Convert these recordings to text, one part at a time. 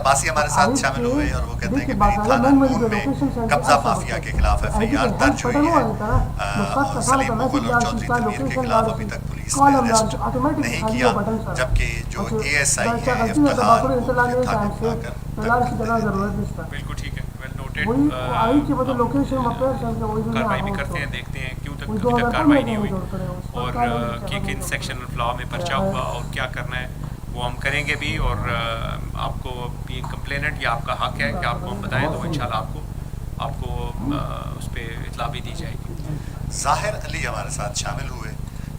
पासी हमारे साथ शामिल हुए और वो कहते हैं कि मेरी थाना नून में कब्जा माफिया के खिलाफ एफआईआर दर्ज हुई है और सलीम मुगल और चौधरी तनवीर के खिलाफ अभी तक पुलिस ने अरेस्ट नहीं किया, जबकि जो एएसआई है इफ्तिखार बिल्कुल ठीक है, वेल नोटेड। कार्रवाई भी करते हैं, देखते हैं क्यों तक अभी तक कार्रवाई नहीं हुई और किन सेक्शन लॉ में पर्चा हुआ और क्या करना है वो हम करेंगे भी। और आपको बीइंग कंप्लेनेंट या आपका हक है कि आपको हम बताएं तो इंशाल्लाह आपको उस पर इतला भी दी जाएगी। ज़ाहिर अली हमारे साथ शामिल हुए,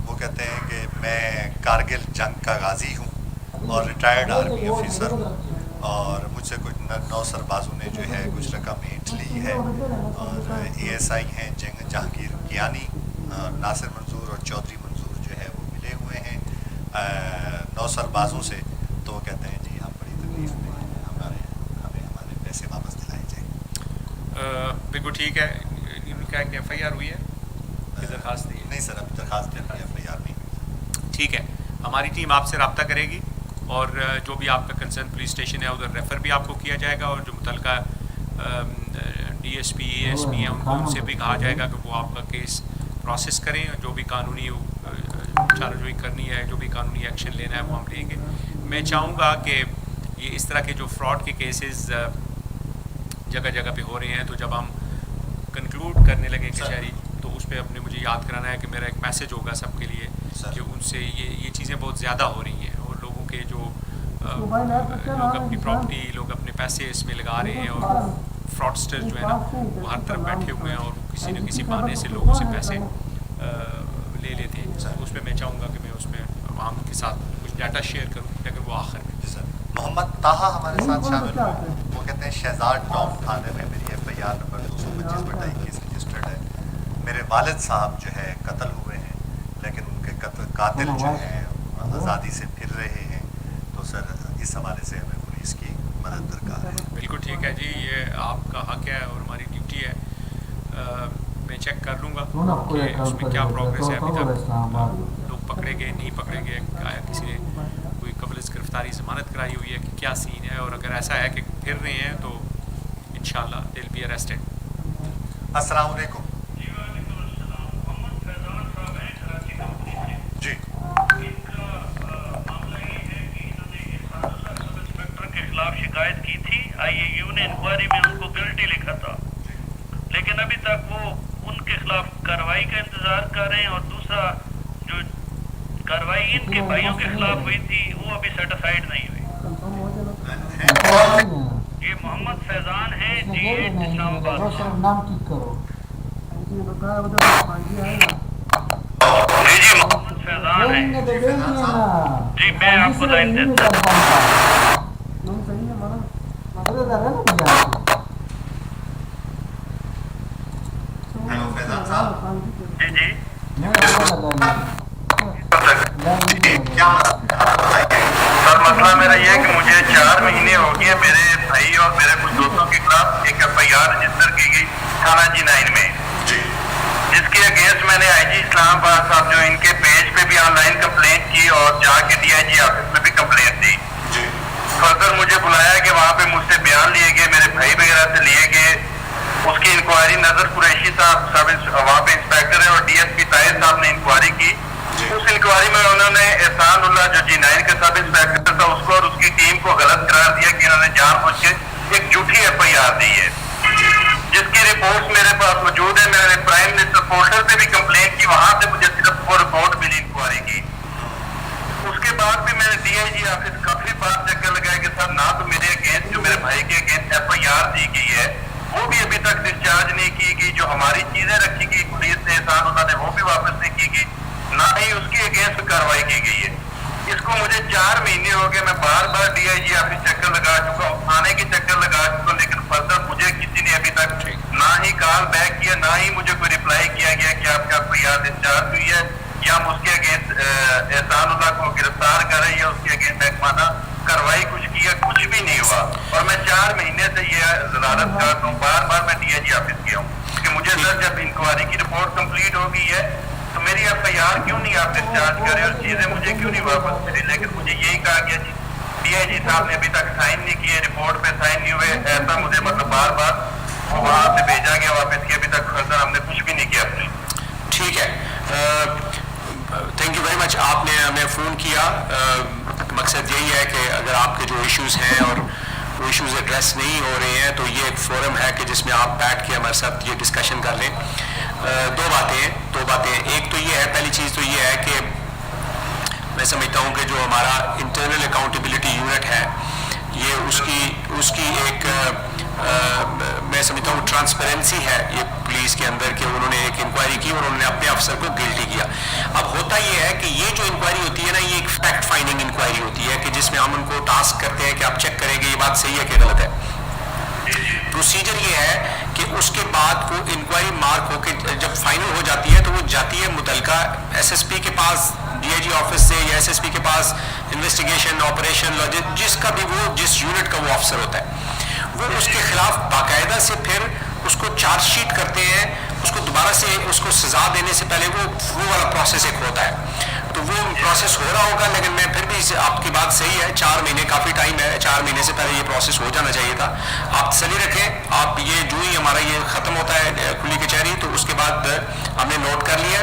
वो कहते हैं कि मैं कारगिल जंग का गाजी हूँ और रिटायर्ड आर्मी ऑफिसर हूँ और मुझसे कुछ 9 सरबाजों ने जो है कुछ रकम ईंट ली है और एएसआई हैं जहांगीर कियानी, नासिर मंजूर और चौधरी मंजूर जो है वो मिले हुए हैं 9 सरबाजों से। तो कहते हैं जी हम बड़ी तकलीफ में हमें हमारे पैसे वापस दिलाए जाए। बिल्कुल ठीक है। इनका एक एफआईआर हुई है कि दरखास्त दी है? नहीं सर, अभी दरखास्त नहीं, एफआईआर नहीं। ठीक है, हमारी टीम आपसे रब्ता करेगी और जो भी आपका कंसर्न पुलिस स्टेशन है उधर रेफ़र भी आपको किया जाएगा और जो मुतलका डीएसपी एएसपी हैं उनसे भी कहा जाएगा कि वो आपका केस प्रोसेस करें, जो भी कानूनी चाराजोई करनी है, जो भी कानूनी एक्शन लेना है वो हम लेंगे। मैं चाहूँगा कि ये इस तरह के जो फ्रॉड के केसेस जगह जगह पे हो रहे हैं तो जब हम कंक्लूड करने लगे कचहरी तो उस पर अपने मुझे याद कराना है कि मेरा एक मैसेज होगा सबके लिए कि उनसे ये चीज़ें बहुत ज़्यादा हो रही हैं और लोगों के जो लोग अपनी प्रॉपर्टी, लोग अपने पैसे इसमें लगा रहे हैं और फ्रॉडस्टर जो है ना वो हर तरफ बैठे हुए हैं और किसी न किसी बहाने से लोगों से पैसे ले लेते हैं। उस पर मैं चाहूँगा कि मैं उसमें आवाम के साथ कुछ डाटा शेयर करूँ लेकिन वो आखिर में। सर मोहम्मद ताहा हमारे साथ शामिल हुए, वो कहते हैं शहजाद टाउन थाने में मेरी एफआईआर नंबर 225/21 रजिस्टर्ड है। मेरे वालिद साहब जो है कत्ल हुए हैं लेकिन उनके कातिल जो हैं आज़ादी से फिर रहे हैं, तो सर इस हवाले से हमें पुलिस की मदद दरकार है। बिल्कुल ठीक है जी, ये आपका हक है और हमारी ड्यूटी है। मैं चेक कर लूँगा कि उसमें क्या प्रोग्रेस है अभी तक, लोग पकड़े गए नहीं पकड़े गए, किसी ने कोई कबल गिरफ्तारी ज़मानत कराई हुई है कि क्या सीन है, और अगर ऐसा है कि फिर रहे हैं तो इंशाल्लाह दे विल बी अरेस्टेड। अस्सलाम वालेकुम जी। खिलाफ शिकायत की थी, आईएयू ने इंक्वायरी में उनको गिल्टी लिखा था, लेकिन अभी तक वो उनके खिलाफ कार्रवाई का इंतजार कर रहे हैं और दूसरा जो कार्रवाई इनके भाइयों के खिलाफ हुई थी वो अभी सर्टिफाइड नहीं हुई। ये मोहम्मद फैजान है G8 इस्लामाबाद। जी मोहम्मद फैजान है जी, मैं आपको लाइन देता हूँ। जी जी सर, मसला मेरा ये है कि मुझे 4 महीने हो गए मेरे भाई और मेरे कुछ दोस्तों के खिलाफ एक एफआईआर रजिस्टर की गई थाना G9 में, जिसके अगेंस्ट मैंने आईजी इस्लामाबाद साहब जो इनके पेज पे भी ऑनलाइन कंप्लेंट की और जाके डीआईजी ऑफिस में भी कंप्लेंट दी। फर्दर मुझे बुलाया कि वहाँ पे मुझसे बयान लिए गए, मेरे भाई वगैरह से लिए गए। उसकी इंक्वायरी नजर कुरैशी साहब वहाँ पे इंस्पेक्टर है और डीएसपी ताहिर साहब ने इंक्वायरी की। उस इंक्वायरी में उन्होंने एहसान उल्लाह जो G9 का सब इंस्पेक्टर था उसको और उसकी टीम को गलत करार दिया कि इन्होंने जानबूझ के एक झूठी एफआईआर दी है, जिसकी रिपोर्ट मेरे पास मौजूद है। मैंने प्राइम मिनिस्टर पोर्टल पे भी कंप्लेंट की, वहां से मुझे सिर्फ वो रिपोर्ट मिली इंक्वायरी की। उसके बाद भी मैंने डीआईजी ऑफिस काफी बार चक्कर लगाया कि सर ना तो मेरे अगेंस्ट जो मेरे भाई के अगेंस्ट एफआईआर दी गई है वो भी अभी तक डिस्चार्ज नहीं की गई, जो हमारी चीजें रखी गई पुलिस ने एहसान उन्होंने वो भी वापस नहीं की गई, ना ही उसके अगेंस्ट कार्रवाई की गई है। इसको मुझे 4 महीने हो गए, मैं बार बार डीआईजी ऑफिस चक्कर लगा चुका हूँ, थाने के चक्कर लगा चुका हूँ, लेकिन फर्दर मुझे किसी ने अभी तक ना ही कॉल बैक किया, ना ही मुझे कोई रिप्लाई किया गया कि आपका एफआईआर डिस्चार्ज हुई है या हम उसके अगेंस्ट एहसानुल्लाह को गिरफ्तार कर रहे हैं या उसके अगेंस्ट महकमाना कार्रवाई कुछ किया, कुछ भी नहीं हुआ। और मैं 4 महीने से ये जलालत करता हूँ, बार बार मैं डीआईजी ऑफिस गया हूँ कि मुझे सर जब इंक्वायरी की रिपोर्ट कंप्लीट हो गई है तो मेरी एफआईआर क्यों नहीं आप डिस्चार्ज करे और चीजें मुझे क्यों नहीं वापस मिली, लेकिन मुझे यही कहा गया जी DIG साहब ने अभी तक साइन नहीं किए, रिपोर्ट पे साइन नहीं हुए, ऐसा मुझे मतलब बार बार वो वहाँ से भेजा गया वापस कि अभी तक फर्दर हमने कुछ भी नहीं किया अपने। ठीक है, थैंक यू वेरी मच, आपने हमें फ़ोन किया। मकसद यही है कि अगर आपके जो इश्यूज़ हैं और वो इश्यूज़ एड्रेस नहीं हो रहे हैं तो ये एक फोरम है कि जिसमें आप बैठ के हमारे साथ ये डिस्कशन कर लें। दो बातें, एक तो ये है, पहली चीज़ तो ये है कि मैं समझता हूँ कि जो हमारा इंटरनल अकाउंटेबिलिटी यूनिट है ये उसकी एक मैं समझता हूँ ट्रांसपेरेंसी है ये पुलिस के अंदर कि उन्होंने एक इंक्वायरी की और उन्होंने अपने अफसर को गिल्टी किया। अब होता ये है कि ये जो इंक्वायरी होती है ना, ये एक फैक्ट फाइंडिंग इंक्वायरी होती है कि जिसमें हम उनको टास्क करते हैं कि आप चेक करेंगे ये बात सही है कि गलत है। प्रोसीजर ये है कि उसके बाद वो इंक्वायरी मार्क होकर जब फाइनल हो जाती है तो वो जाती है मुतलका SSP के पास, DIG ऑफिस से या SSP के पास, इन्वेस्टिगेशन ऑपरेशन जिसका भी वो जिस यूनिट का वो अफसर होता है वो उसके खिलाफ बाकायदा से फिर उसको चार्जशीट करते हैं। उसको दोबारा से उसको सज़ा देने से पहले वो वाला प्रोसेस एक होता है, तो वो प्रोसेस हो रहा होगा। लेकिन मैं फिर भी आपकी बात सही है, 4 महीने काफ़ी टाइम है, 4 महीने से पहले ये प्रोसेस हो जाना चाहिए था। आप तसल्ली रखें, आप ये जो ही हमारा ये ख़त्म होता है खुली कचहरी तो उसके बाद हमने नोट कर लिया,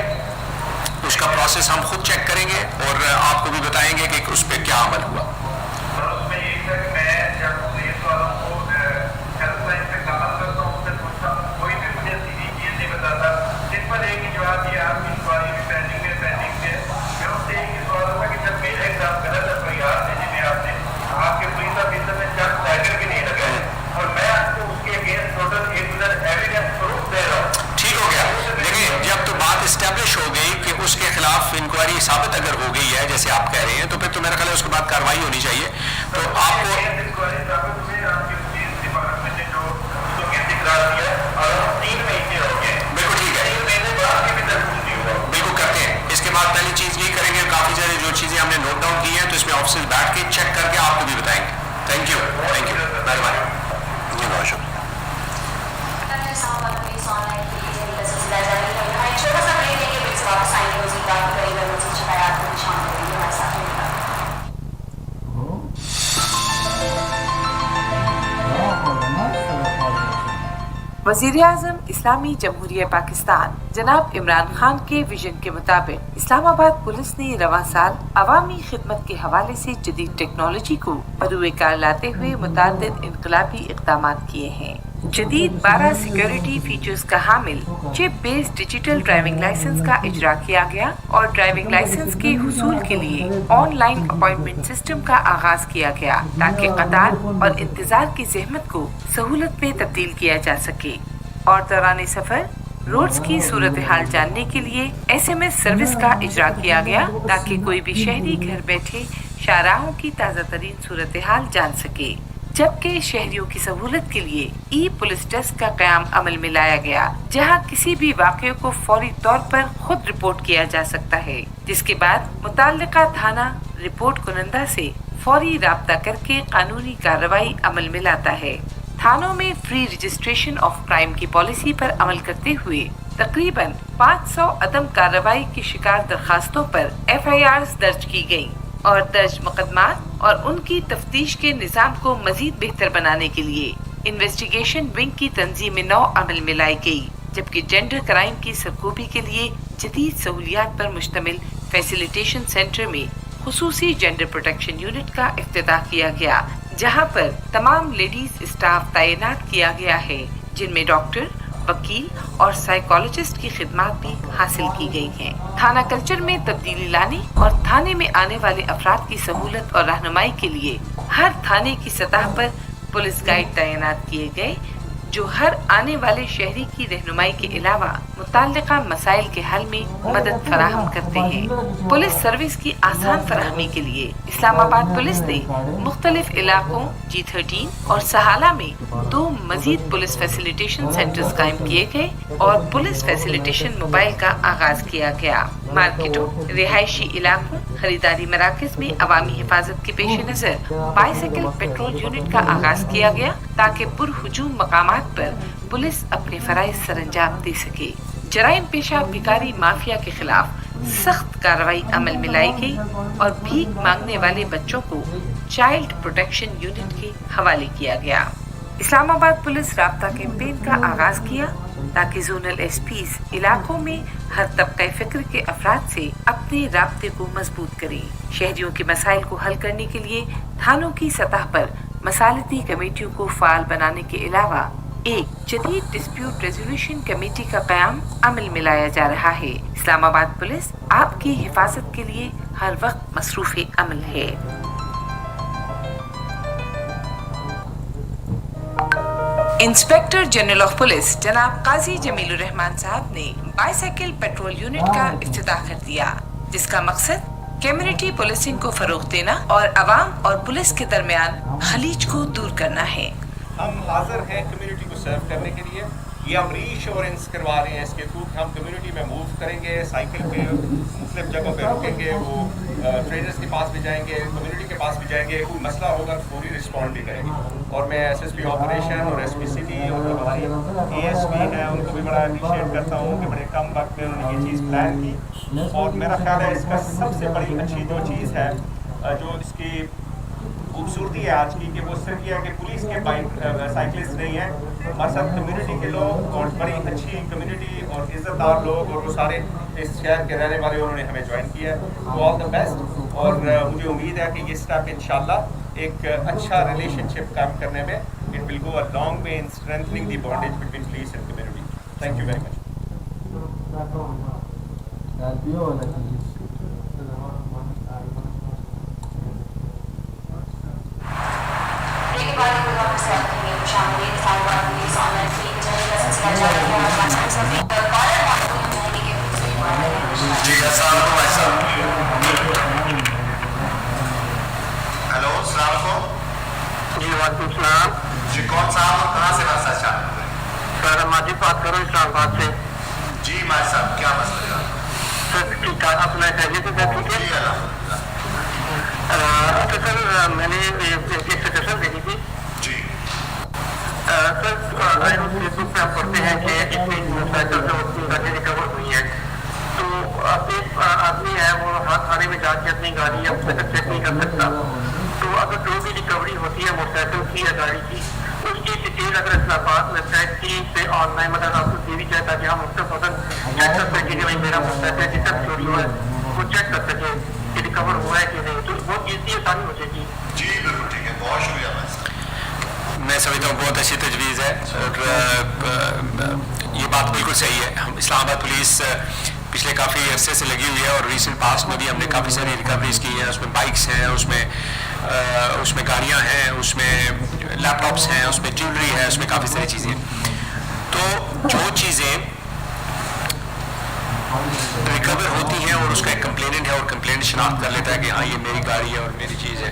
उसका प्रोसेस हम खुद चेक करेंगे और आपको भी बताएंगे कि उस पर क्या अमल हुआ। इस्टेब्लिश हो गई कि उसके खिलाफ इंक्वायरी साबित अगर हो गई है जैसे आप कह रहे हैं तो फिर तो मेरा ख्याल है उसके बाद कार्रवाई होनी चाहिए। तो आपको बिल्कुल ठीक है, बिल्कुल करते हैं। इसके बाद पहली चीज़ ये करेंगे, काफ़ी सारी जो चीज़ें हमने नोट डाउन की हैं तो इसमें ऑफिस बैठ के चेक करके आपको भी बताएंगे। थैंक यू मेहरबानी। बहुत शुक्रिया। वज़ीर-ए-आज़म इस्लामी जमहूरिया पाकिस्तान जनाब इमरान खान के विजन के मुताबिक इस्लामाबाद पुलिस ने रवां साल अवामी खिदमत के हवाले से जदीद टेक्नोलॉजी को बरूए कार लाते हुए मुतअद्दिद इनकलाबी इक़दाम किए हैं। जदीद 12 सिक्योरिटी फीचर्स का हामिल chip based digital driving licence का इजरा किया गया और ड्राइविंग लाइसेंस के हुसूल के लिए ऑनलाइन अपॉइंटमेंट सिस्टम का आगाज किया गया ताकि कतार और इंतजार की ज़हमत को सहूलत में तब्दील किया जा सके और दौरान सफर रोड्स की सूरत हाल जानने के लिए SMS सर्विस का इजरा किया गया ताकि कोई भी शहरी घर बैठे शाहराहों की ताज़ा तरीन सूरत हाल जान सके। जबकि शहरियों की सहूलत के लिए पुलिस डेस्क का क़याम अमल में लाया गया जहां किसी भी वाक़े को फौरी तौर पर खुद रिपोर्ट किया जा सकता है, जिसके बाद मुताल्लिका थाना रिपोर्ट कुनंदा से फौरी राब्ता करके कानूनी कार्रवाई अमल में लाता है। थानों में फ्री रजिस्ट्रेशन ऑफ क्राइम की पॉलिसी पर अमल करते हुए तकरीबन 500 अदम कार्रवाई की शिकार दरखास्तों पर FIRs दर्ज की गयी और दर्ज मुकदमात और उनकी तफ्तीश के निज़ाम को मजीद बेहतर बनाने के लिए इन्वेस्टिगेशन विंग की तंजीम नौ अमल में लाई गई, जबकि जेंडर क्राइम की सरकोबी के लिए जदीद सहूलियात पर मुश्तमिल फैसिलिटेशन सेंटर में खुसूसी जेंडर प्रोटेक्शन यूनिट का इफ्तिताह किया गया जहां पर तमाम लेडीज स्टाफ तैनात किया गया है जिनमें डॉक्टर, वकील और साइकोलॉजिस्ट की खिदमात भी हासिल की गई हैं। थाना कल्चर में तब्दीली लाने और थाने में आने वाले अफराद की सहूलत और रहनुमाई के लिए हर थाने की सतह पर पुलिस गाइड तैनात किए गए जो हर आने वाले शहरी की रहनुमाई के अलावा मुताल्लिका मसाइल के हल में मदद फराहम करते हैं। पुलिस सर्विस की आसान फराहमी के लिए इस्लामाबाद पुलिस ने मुख्तलिफ इलाकों G13 और सहाला में 2 मजीद पुलिस फैसिलिटेशन सेंटर्स कायम किए गए और पुलिस फैसिलिटेशन मोबाइल का आगाज किया गया। मार्केटों, रिहायशी इलाकों, खरीदारी मराकज में अवामी हिफाजत के पेश नजर बाइसिकल पेट्रोल यूनिट का आगाज किया गया ताकि पुरहुजूम मकामात पर पुलिस अपने फराइज सरअंजाम दे सके। जराइम पेशा भिखारी माफिया के खिलाफ सख्त कार्रवाई अमल में लाई गई और भीख मांगने वाले बच्चों को चाइल्ड प्रोटेक्शन यूनिट के हवाले किया गया। इस्लामाबाद पुलिस राब्ता कैंपेन का आगाज किया ताकि जोनल एसपीज इलाकों में हर तबका फिक्र के अफराद से अपने राब्ते को मजबूत करें। शहरियों के मसाइल को हल करने के लिए थानों की सतह पर मसालती कमेटियों को फाल बनाने के अलावा एक जदीद डिस्प्यूट रेजोल्यूशन कमेटी का क़याम अमल में लाया जा रहा है। इस्लामाबाद पुलिस आपकी हिफाजत के लिए हर वक्त मसरूफ़ अमल है। इंस्पेक्टर जनरल ऑफ पुलिस जनाब काजी जमीलुर रहमान साहब ने बाइसाइकिल पेट्रोल यूनिट का इफ्तिताह कर दिया, जिसका मकसद कम्युनिटी पुलिसिंग को फरोग देना और अवाम और पुलिस के दरमियान खलीज को दूर करना है। हम हाजिर हैं कम्युनिटी को सर्व करने के लिए। ये हम रीश्योरेंस करवा रहे हैं इसके थ्रू हम कम्युनिटी में मूव करेंगे, साइकिल पे मुख्तलिफ जगहों पे रुकेंगे, वो ट्रेडर्स के पास भी जाएंगे, कम्युनिटी के पास भी जाएंगे, कोई मसला होगा तो पूरी रिस्पॉन्ड भी करेंगे। और मैं एसएसपी ऑपरेशन और एसपी सिटी और हमारी एएसपी हैं उनको भी बड़ा अप्रिशिएट करता हूँ कि बड़े कम वक्त में उन्होंने ये चीज़ प्लान की। और मेरा ख्याल है इसका सबसे बड़ी अच्छी जो चीज़ है जो इसकी खूबसूरती है आज की कि वो सिर्फ ये है कि पुलिस के साइकिलिस्ट नहीं है, हमारे साथ कम्युनिटी के लोग और बड़ी अच्छी कम्युनिटी और इज़्ज़तदार लोग और वो सारे इस शहर के रहने वाले उन्होंने हमें ज्वाइन किया है। तो ऑल द बेस्ट। और मुझे उम्मीद है कि ये स्टेप इंशाल्लाह एक अच्छा रिलेशनशिप काम करने में it will go a long way in strengthening the bondage between police and community. Thank you very much. जी अस्सलाम वालेकुम भाई साहब। हेलो अस्सलाम वालेकुम। जी वालेकुम सलाम। जी कौन साहब और कहाँ से रास्ता शामिल हुए? सर माजिद बात करो इस्लामाबाद से। जी भाई साहब क्या मसला है? सर ठीक ठाक अपना चाहिए तो सर ठीक है। जी अल्हम्दुलिल्लाह। अच्छा सर मैंने एक सजेशन देनी थी। जी सर फेसबुक पे हम पढ़ते हैं कि इतनी मोटरसाइकिल जो गाड़ी रिकवर हुई है तो अब एक आदमी है वो थाने में जाके अपनी गाड़ी या मोटरसाइकिल चेक नहीं कर सकता। तो अगर जो भी रिकवरी होती है मोटरसाइकिल की या गाड़ी की उसकी डिटेल अगर इस्लामाबाद वेबसाइट की पे ऑनलाइन मतलब आपको दे दी जाए ताकि हम उसका फसन चेक कर सकें कि भाई मेरा मोटरसाइकिल जितना चोरी हुआ है वो चेक कर सके कि रिकवर हुआ है कि नहीं, तो बहुत ईजी आसानी हो जाएगी। जी बिल्कुल ठीक है, बहुत शुक्रिया भाई साहब। मैं समझता हूँ बहुत अच्छी तजवीज़ है और ये बात बिल्कुल सही है। हम इस्लामाबाद पुलिस पिछले काफ़ी अरसे से लगी हुई है और रिसेंट पास्ट में भी हमने काफ़ी सारी रिकवरीज की हैं। उसमें बाइक्स हैं, उसमें गाड़ियाँ हैं, उसमें लैपटॉप्स हैं, उसमें ज्वेलरी है, उसमें काफ़ी सारी चीज़ें हैं। तो जो चीज़ें रिकवर होती हैं और उसका एक कंप्लेनेंट है और कंप्लेनेंट शनाख्त कर लेता है कि हाँ ये मेरी गाड़ी है और मेरी चीज़ है,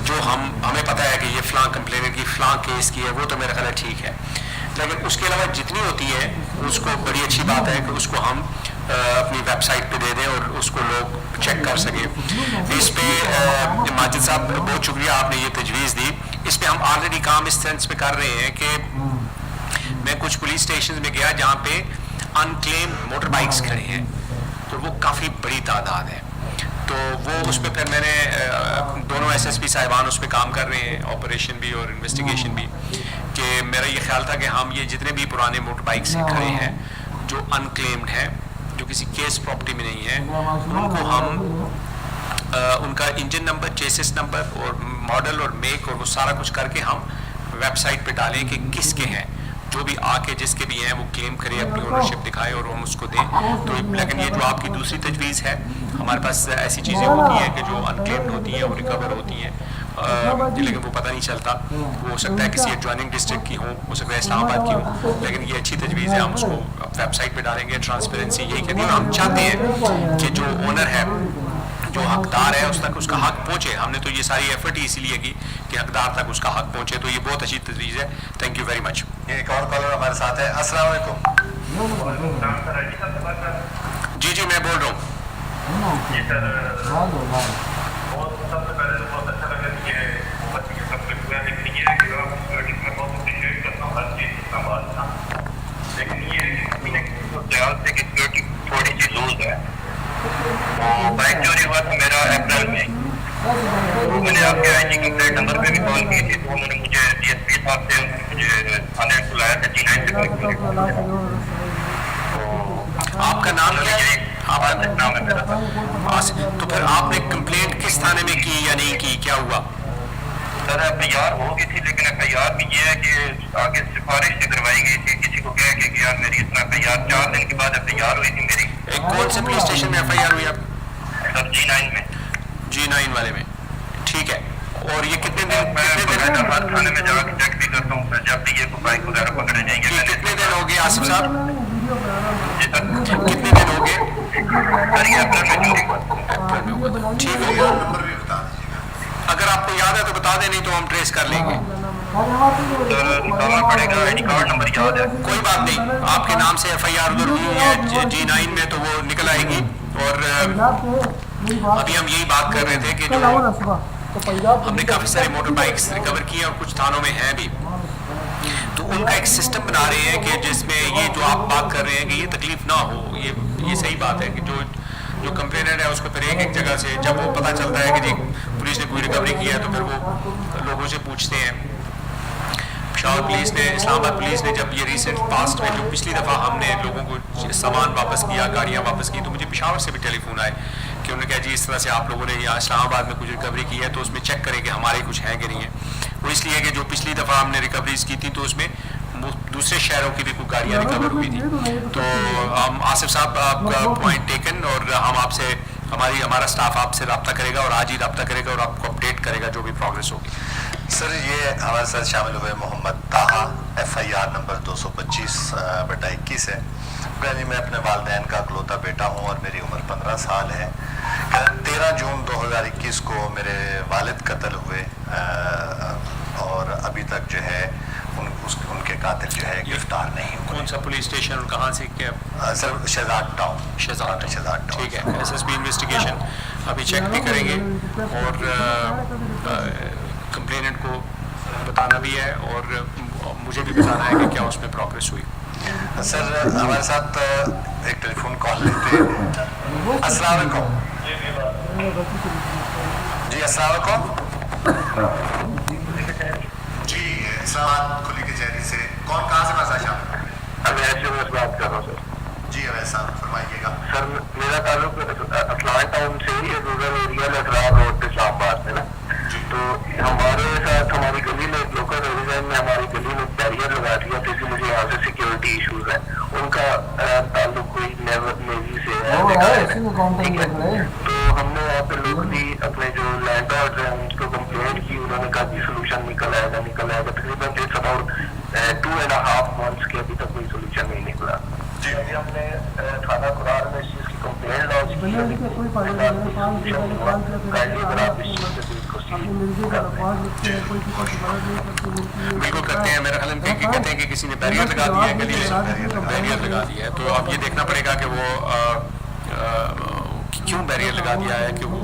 जो हमें पता है कि ये फ़लाँ कंप्लेनेंट की फ़लाँ केस की है, वो तो मेरा ख्याल है ठीक है। लेकिन उसके अलावा जितनी होती है उसको बड़ी अच्छी बात है कि उसको हम अपनी वेबसाइट पे दे दें और उसको लोग चेक कर सकें। इस पे माजिद साहब बहुत शुक्रिया आपने ये तजवीज़ दी। इस पे हम ऑलरेडी काम इस सेंस में कर रहे हैं कि मैं कुछ पुलिस स्टेशन में गया जहाँ पे अनक्लेम मोटर बाइक्स खड़े हैं, तो वो काफ़ी बड़ी तादाद है। तो वो उस पर फिर मैंने दोनों एसएसपी साहिबान उस पर काम कर रहे हैं, ऑपरेशन भी और इन्वेस्टिगेशन भी, कि मेरा ये ख्याल था कि हम ये जितने भी पुराने मोटर बाइक्स खड़े हैं जो अनक्लेम्ड हैं, जो किसी केस प्रॉपर्टी में नहीं है, उनको हम उनका इंजन नंबर, चेसिस नंबर और मॉडल और मेक और वो सारा कुछ करके हम वेबसाइट पे डालें कि किसके हैं, जो भी आके जिसके भी हैं वो क्लेम करे, अपनी ओनरशिप दिखाए और हम उसको दें। तो लेकिन ये जो आपकी दूसरी तजवीज़ है, हमारे पास ऐसी चीज़ें होती हैं कि जो अनक्लेम्ड होती हैं और रिकवर होती हैं, लेकिन वो पता नहीं चलता। वो हो सकता है किसी एडजॉइनिंग डिस्ट्रिक्ट की हो सकता है इस्लामाबाद की हो, लेकिन ये अच्छी तजवीज़ है, हम उसको वेबसाइट पे डालेंगे। ट्रांसपेरेंसी यही कहती है, हम चाहते हैं कि जो ओनर है, जो हकदार है, उस तक उसका हक पहुँचे। हमने तो ये सारी एफर्ट ही इसीलिए की कि हकदार तक उसका हक पहुँचे, तो ये बहुत अच्छी तजवीज़ है। Thank you very much. एक और कॉलर हमारे साथ है। अस्सलाम वालेकुम। जी जी मैं बोल रहा हूँ। सबसे पहले तो बहुत अच्छा लगा कि ये बच्चे के सब कुछ हुआ, लेकिन ये है कि सिक्योरिटी में बहुत अप्रिशिएट करता हूँ हर चीज़ का बात था, लेकिन ये है कि मेरे ख्याल से कि सिक्योरिटी थोड़ी सी लूज है। हमने इनको लाया था G9 से। आपका नाम क्या है? आपका नाम है मेरा। तो फिर आपने कंप्लेंट किस थाने में की या नहीं की, क्या हुआ? सर FIR हो गई थी, लेकिन FIR भी ये है कि आगे सिफारिश से करवाई गई थी, किसी को कह के कि यार मेरी इतना FIR 4 दिन के बाद FIR हुई थी मेरी। कौन से पुलिस स्टेशन में FIR हुई आप? सर G9 में। G9 वाले में, ठीक है। और ये कितने मैं दिन हर थाने में जाकर चेक भी करता हूँ सर, जब भी ये बाइक वगैरह पकड़े जाएंगे। कितने दिन हो गए आसिफ साहब? जी सर, कितने दिन हो गए? सर ये अप्रैल में चोरी हुआ। ठीक है, नंबर भी बता दीजिएगा। अगर आपको याद है तो बता दें, नहीं तो हम ट्रेस कर लेंगे। सर निकालना पड़ेगा, ID कार्ड नंबर याद है। कोई बात नहीं, आपके नाम से FIR उधर हुई है G9 में, तो वो निकल आएगी। और अभी हम यही बात कर रहे थे कि जो हमने काफ़ी सारे मोटर बाइक्स रिकवर किए और कुछ थानों में हैं भी, तो उनका एक सिस्टम बना रहे हैं कि जिसमें ये जो आप बात कर रहे हैं कि ये तकलीफ ना हो, ये सही बात है कि जो कंप्लेनेंट है उसको फिर एक जगह से जब वो पता चलता है कि जी पुलिस ने कोई रिकवरी किया है तो फिर वो लोगों से पूछते हैं। पेशावर पुलिस ने, इस्लामाबाद पुलिस ने जब ये रिसेंट पास्ट में जो पिछली दफ़ा हमने लोगों को सामान वापस किया, गाड़ियाँ वापस की, तो मुझे पेशावर से भी टेलीफोन आए कि उन्होंने कहा जी इस तरह से आप लोगों ने यहाँ इस्लामाबाद में कुछ रिकवरी की है, तो उसमें चेक करें कि हमारे कुछ हैं कि नहीं है। वो इसलिए कि जो पिछली दफ़ा हमने रिकवरीज की थी तो उसमें दूसरे शहरों की भी कुछ गाड़ियाँ रिकवर हुई थी। तो हम आसिफ साहब आपका पॉइंट टेकन, और हम आपसे हमारा स्टाफ आपसे रब्ता करेगा और आज ही रब्ता करेगा और आपको अपडेट करेगा जो भी प्रोग्रेस होगी। सर ये हमारे साथ शामिल हुए मोहम्मद ताहा, FIR नंबर 225/21 है। जी मैं अपने वालिदैन का इकलौता बेटा हूँ और मेरी उम्र 15 साल है। 13 जून 2021 को मेरे वालिद कत्ल हुए और अभी तक जो है उनके कातिल जो है गिरफ्तार नहीं हुए। कौन सा पुलिस स्टेशन और कहाँ से क्या? Sir Shahzad town. Shahzad town, ठीक है। SSB इन्वेस्टिगेशन अभी चेक भी करेंगे और कंप्लेनेंट को बताना भी है और मुझे भी बताना है कि क्या उसमें प्रोग्रेस हुई। सर हमारे साथ एक टेलीफोन कॉल लेते हैं। अस्सलाम वालेकुम जी। अस्सलाम वालेकुम जी। इस्लामाबाद खुली कचहरी से कौन कहाँ से मसा शामिल? मैं ऐसे बात कर रहा हूँ सर। जी वैसा फरमाइएगा। सर मेरा ताल्लुक अफलान टाउन से ही रूरल एरिया लखरार रोड पे इस्लामाबाद में ना। तो हमारे साथ हमारी गली में लोकल रेजिडेंट ने हमारी गली में बैरियर लगा दिया, क्योंकि मुझे यहाँ से सिक्योरिटी इशूज है। उनका ताल्लुक कोई नेवी से है, ठीक है। तो हमने यहाँ पे लोकली अपने जो लैंड लॉर्ड हैं उनको कंप्लेंट की, उन्होंने कहा कि सोल्यूशन निकल आएगा। तकरीबन इट्स अबाउट 2.5 months के अभी तक कोई सोल्यूशन नहीं निकला। अभी हमने थाना कुरार में इस चीज़ की कंप्लेंट लॉन्च की है, बिल्कुल करते हैं। मेरा ख्याल है कि कहते हैं कि किसी ने बैरियर लगा दिया है, गली में बैरियर लगा दिया है। तो अब ये देखना पड़ेगा कि वो क्यों बैरियर लगा दिया है, कि वो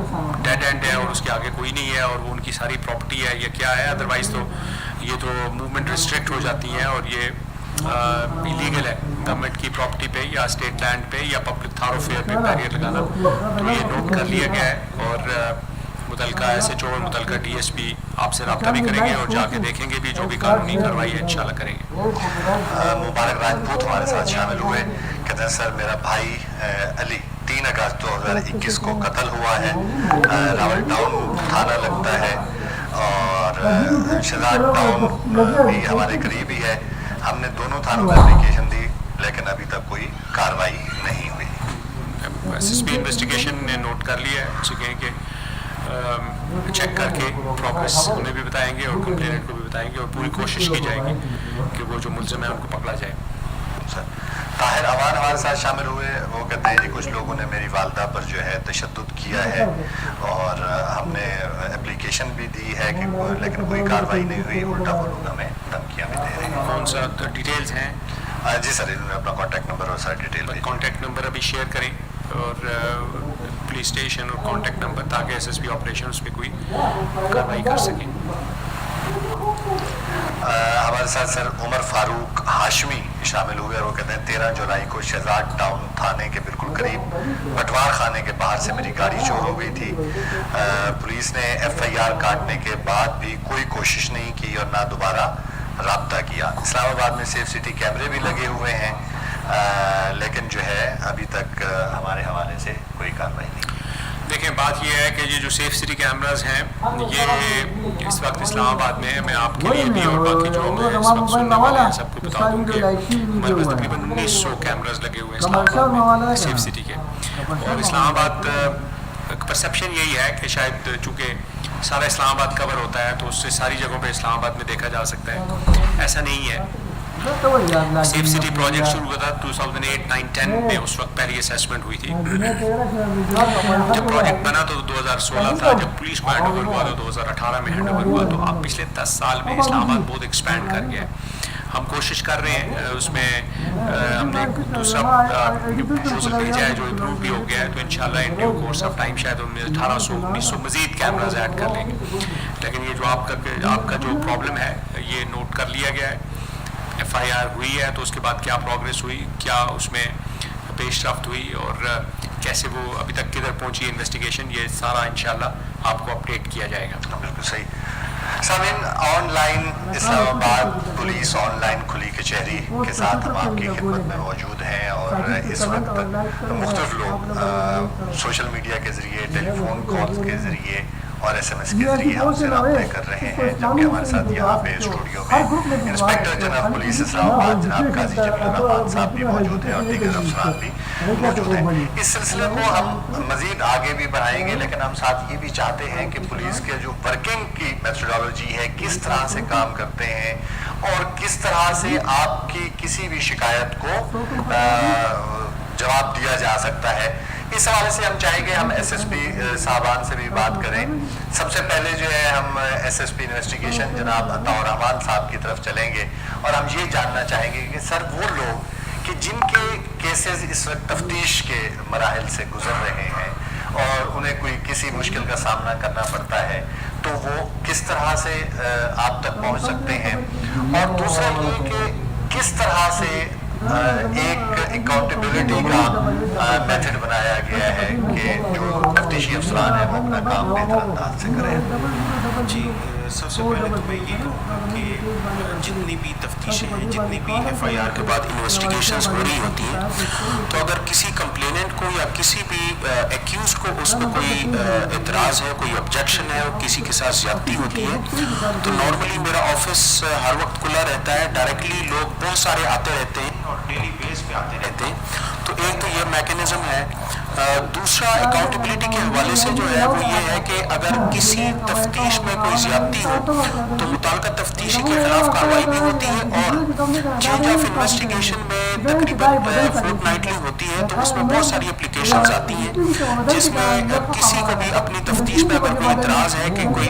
डेड एंड है और उसके आगे कोई नहीं है और वो उनकी सारी प्रॉपर्टी है या क्या है। अदरवाइज़ तो ये तो मूवमेंट रिस्ट्रिक्ट हो जाती है और ये इलीगल है गवर्नमेंट की प्रॉपर्टी पे या स्टेट लैंड पे या पब्लिक थारोफेयर पे बैरियर लगाना। तो ये नोट कर लिया गया है और मुतलका SHO और मुतलका DSP आपसे रब्ता भी करेंगे और जाके देखेंगे भी, जो भी कानूनी कार्रवाई है इंशाल्लाह करेंगे। मुबारक राजपूत हमारे साथ शामिल हुए, कहते हैं सर मेरा भाई अली 3 अगस्त 2021 को कत्ल हुआ है। रावल टाउन थाना लगता है और शहजाद टाउन भी हमारे करीब ही है। हमने दोनों थानों में एप्लीकेशन दी लेकिन अभी तक कोई कार्रवाई नहीं हुई। SSB इन्वेस्टिगेशन ने नोट कर लिया है, उनसे कहें कि चेक करके प्रोग्रेस हमें भी बताएंगे और कंप्लेनेंट को भी बताएंगे और पूरी कोशिश की जाएगी कि वो जो मुलज़िम है उनको पकड़ा जाए। सर ताहिर अवान हमारे साथ शामिल हुए, वो कहते हैं जी कुछ लोगों ने मेरी वालदा पर जो है तशद्दुद किया है और हमने एप्लीकेशन भी दी है कि लेकिन कोई कार्रवाई नहीं हुई, उल्टा वो लोग हमें धमकियाँ भी दे रहे हैं। कौन सा डिटेल्स हैं? जी सर इन्होंने अपना कॉन्टैक्ट नंबर और सारी डिटेल कॉन्टैक्ट नंबर अभी शेयर करें और पुलिस स्टेशन और कॉन्टैक्ट नंबर, ताकि SSB ऑपरेशंस में कोई कार्रवाई कर सकें। हमारे साथ सर उमर फारूक हाशमी शामिल हुए और वो कहते हैं 13 जुलाई को शहजाद टाउन थाने के बिल्कुल करीब पटवार खाने के बाहर से मेरी गाड़ी चोर हो गई थी। पुलिस ने FIR काटने के बाद भी कोई कोशिश नहीं की और ना दोबारा रब्ता किया। इस्लामाबाद में सेफ सिटी कैमरे भी लगे हुए हैं, लेकिन जो है अभी तक हमारे हवाले से कोई कार्रवाई नहीं। देखें, बात यह है कि ये जो सेफ सिटी कैमराज हैं ये इस वक्त इस्लामाबाद में है। मैं आपके लिए भी और बाकी जो हमें इस वक्त सुनने वाले हैं सबको बता दूँ कि हमारे पास तकरीबन 1900 कैमराज लगे हुए हैं इस्लामाबाद में सेफ सिटी के। और इस्लामाबाद परसेप्शन यही है कि शायद चूँकि सारा इस्लामाबाद कवर होता है तो उससे सारी जगहों पे इस्लामाबाद में देखा जा सकता है, ऐसा नहीं है। सेफ सिटी प्रोजेक्ट शुरू हुआ था 2008, 9, 10 में, उस वक्त पहली असेसमेंट हुई थी। जब प्रोजेक्ट बना तो 2016 था, जब पुलिस को हैंड ओवर हुआ तो 2018 में हैंड ओवर हुआ। तो अब पिछले 10 साल में इस्लामाबाद बहुत एक्सपैंड कर गया है। हम कोशिश कर रहे हैं, उसमें हमने एक दूसरा प्रपोजल भेजा है जो इम्प्रूव भी हो गया है, तो इंशाल्लाह in due course of time शायद उनमें 1800-1900 मजीद कैमराज ऐड कर लेंगे। लेकिन ये जो आपका जो प्रॉब्लम है ये नोट कर लिया गया है, FIR हुई है, तो उसके बाद क्या प्रोग्रेस हुई, क्या उसमें पेशरफ्त हुई और कैसे वो अभी तक किधर पहुंची इन्वेस्टिगेशन, ये सारा इंशाल्लाह आपको अपडेट किया जाएगा। बिल्कुल सही। सामीन, ऑनलाइन इस्लामाबाद पुलिस ऑनलाइन खुली कचहरी के साथ हम आपकी खिदमत में मौजूद हैं और इस वक्त मुख्तलिफ लोग सोशल मीडिया के ज़रिए, टेलीफोन कॉल्स के ज़रिए और SMS के ज़रिए हमसे रब्ते कर रहे हैं, जबकि हमारे साथ यहाँ पे स्टूडियो में इंस्पेक्टर जनरल पुलिस इस्लामाबाद जनाब काजी जमील रहमान साहब भी मौजूद हैं और दीगर अफसरान भी मौजूद हैं। इस सिलसिले को हम मज़ीद आगे भी बढ़ाएंगे, लेकिन हम साथ ये भी चाहते हैं कि पुलिस के जो वर्किंग की मेथोडोलॉजी है, किस तरह से काम करते हैं और किस तरह से आपकी किसी भी शिकायत को जवाब दिया जा सकता है, इस हवाले से हम चाहेंगे हम SSP साहबान से भी बात करें। सबसे पहले जो है हम SSP इन्वेस्टिगेशन जनाब अताउर रहमान साहब की तरफ चलेंगे और हम ये जानना चाहेंगे कि सर वो लोग कि जिनके केसेस इस वक्त तफ्तीश के मराहिल से गुजर रहे हैं और उन्हें कोई किसी मुश्किल का सामना करना पड़ता है, तो वो किस तरह से आप तक पहुंच सकते हैं, और दूसरा ये कि किस तरह से एक अकाउंटेबिलिटी का मेथड बनाया गया है कि जो तफ्तीशी अफसरान है वो अपना काम बेहतर अंदाज से करें। जी, सबसे पहले तो मैं ये कहूँगा कि जितनी भी तफ्तीशें हैं, जितनी भी FIR के बाद इन्वेस्टिगेशंस हो रही होती हैं, तो अगर किसी कंप्लेनेंट को या किसी भी एक्यूज को उस पर कोई एतराज़ है, कोई ऑब्जेक्शन है और किसी के साथ ज़्यादती होती है, तो नॉर्मली मेरा ऑफिस हर वक्त खुला रहता है। डायरेक्टली लोग बहुत सारे आते रहते हैं और डेली बेस पे आते रहते हैं। तो एक तो ये मैकेनिज़्म है। दूसरा अकाउंटेबिलिटी के हवाले से जो है वो ये है कि अगर किसी तफ्तीश में कोई ज़्यादती हो तो मुताल्लिका तफ्तीशी के खिलाफ कार्रवाई भी होती है, और चेंज ऑफ इन्वेस्टिगेशन में तकरीबन फोर्टनाइटली होती है, तो उसमें बहुत सारी एप्लीकेशंस आती हैं जिसमें किसी को भी अपनी तफ्तीश में अगर कोई इतराज़ है कि कोई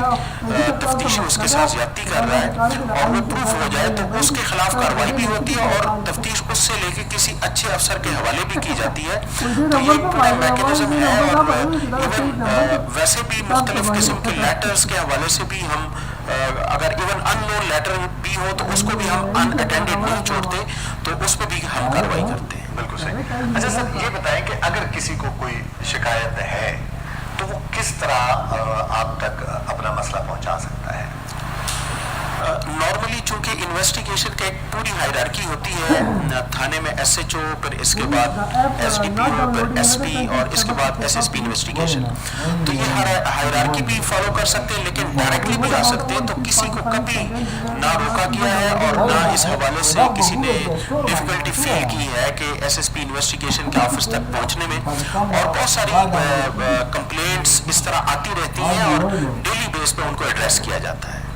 तफ्तीशी उसके साथ ज़्यादती कर रहा है और वो प्रूफ हो जाए तो उसके खिलाफ कार्रवाई भी होती है और तफ्तीश उससे लेके किसी अच्छे अफसर के हवाले भी की जाती है। तो ये पूरा मैकेनिज्म है। और इवन वैसे भी मुख्तलिफ किस्म के लेटर्स के हवाले से भी हम अगर इवन अननोन लेटर भी हो तो उसको भी हम अनअटेंडेड नहीं छोड़ते, तो उस पर भी हम कार्रवाई करते हैं। बिल्कुल सही। अच्छा सर, ये बताएं कि अगर किसी को कोई शिकायत है तो वो किस तरह आप तक अपना मसला पहुंचा सकता है? नॉर्मली चूँकि इन्वेस्टिगेशन का एक पूरी हायरार्की होती है, थाने में SHO, फिर इसके बाद SDPO, फिर SP और इसके बाद SSP इन्वेस्टिगेशन। तो ये हायरार्की भी फॉलो कर सकते हैं, लेकिन डायरेक्टली भी आ सकते हैं। तो किसी को कभी ना रोका गया है और ना इस हवाले से किसी ने डिफ़िकल्टी फील की है कि SSP इन्वेस्टिगेशन के ऑफिस तक पहुँचने में। और बहुत सारी कंप्लेंट्स इस तरह आती रहती हैं और डेली बेस पे उनको एड्रेस किया जाता है।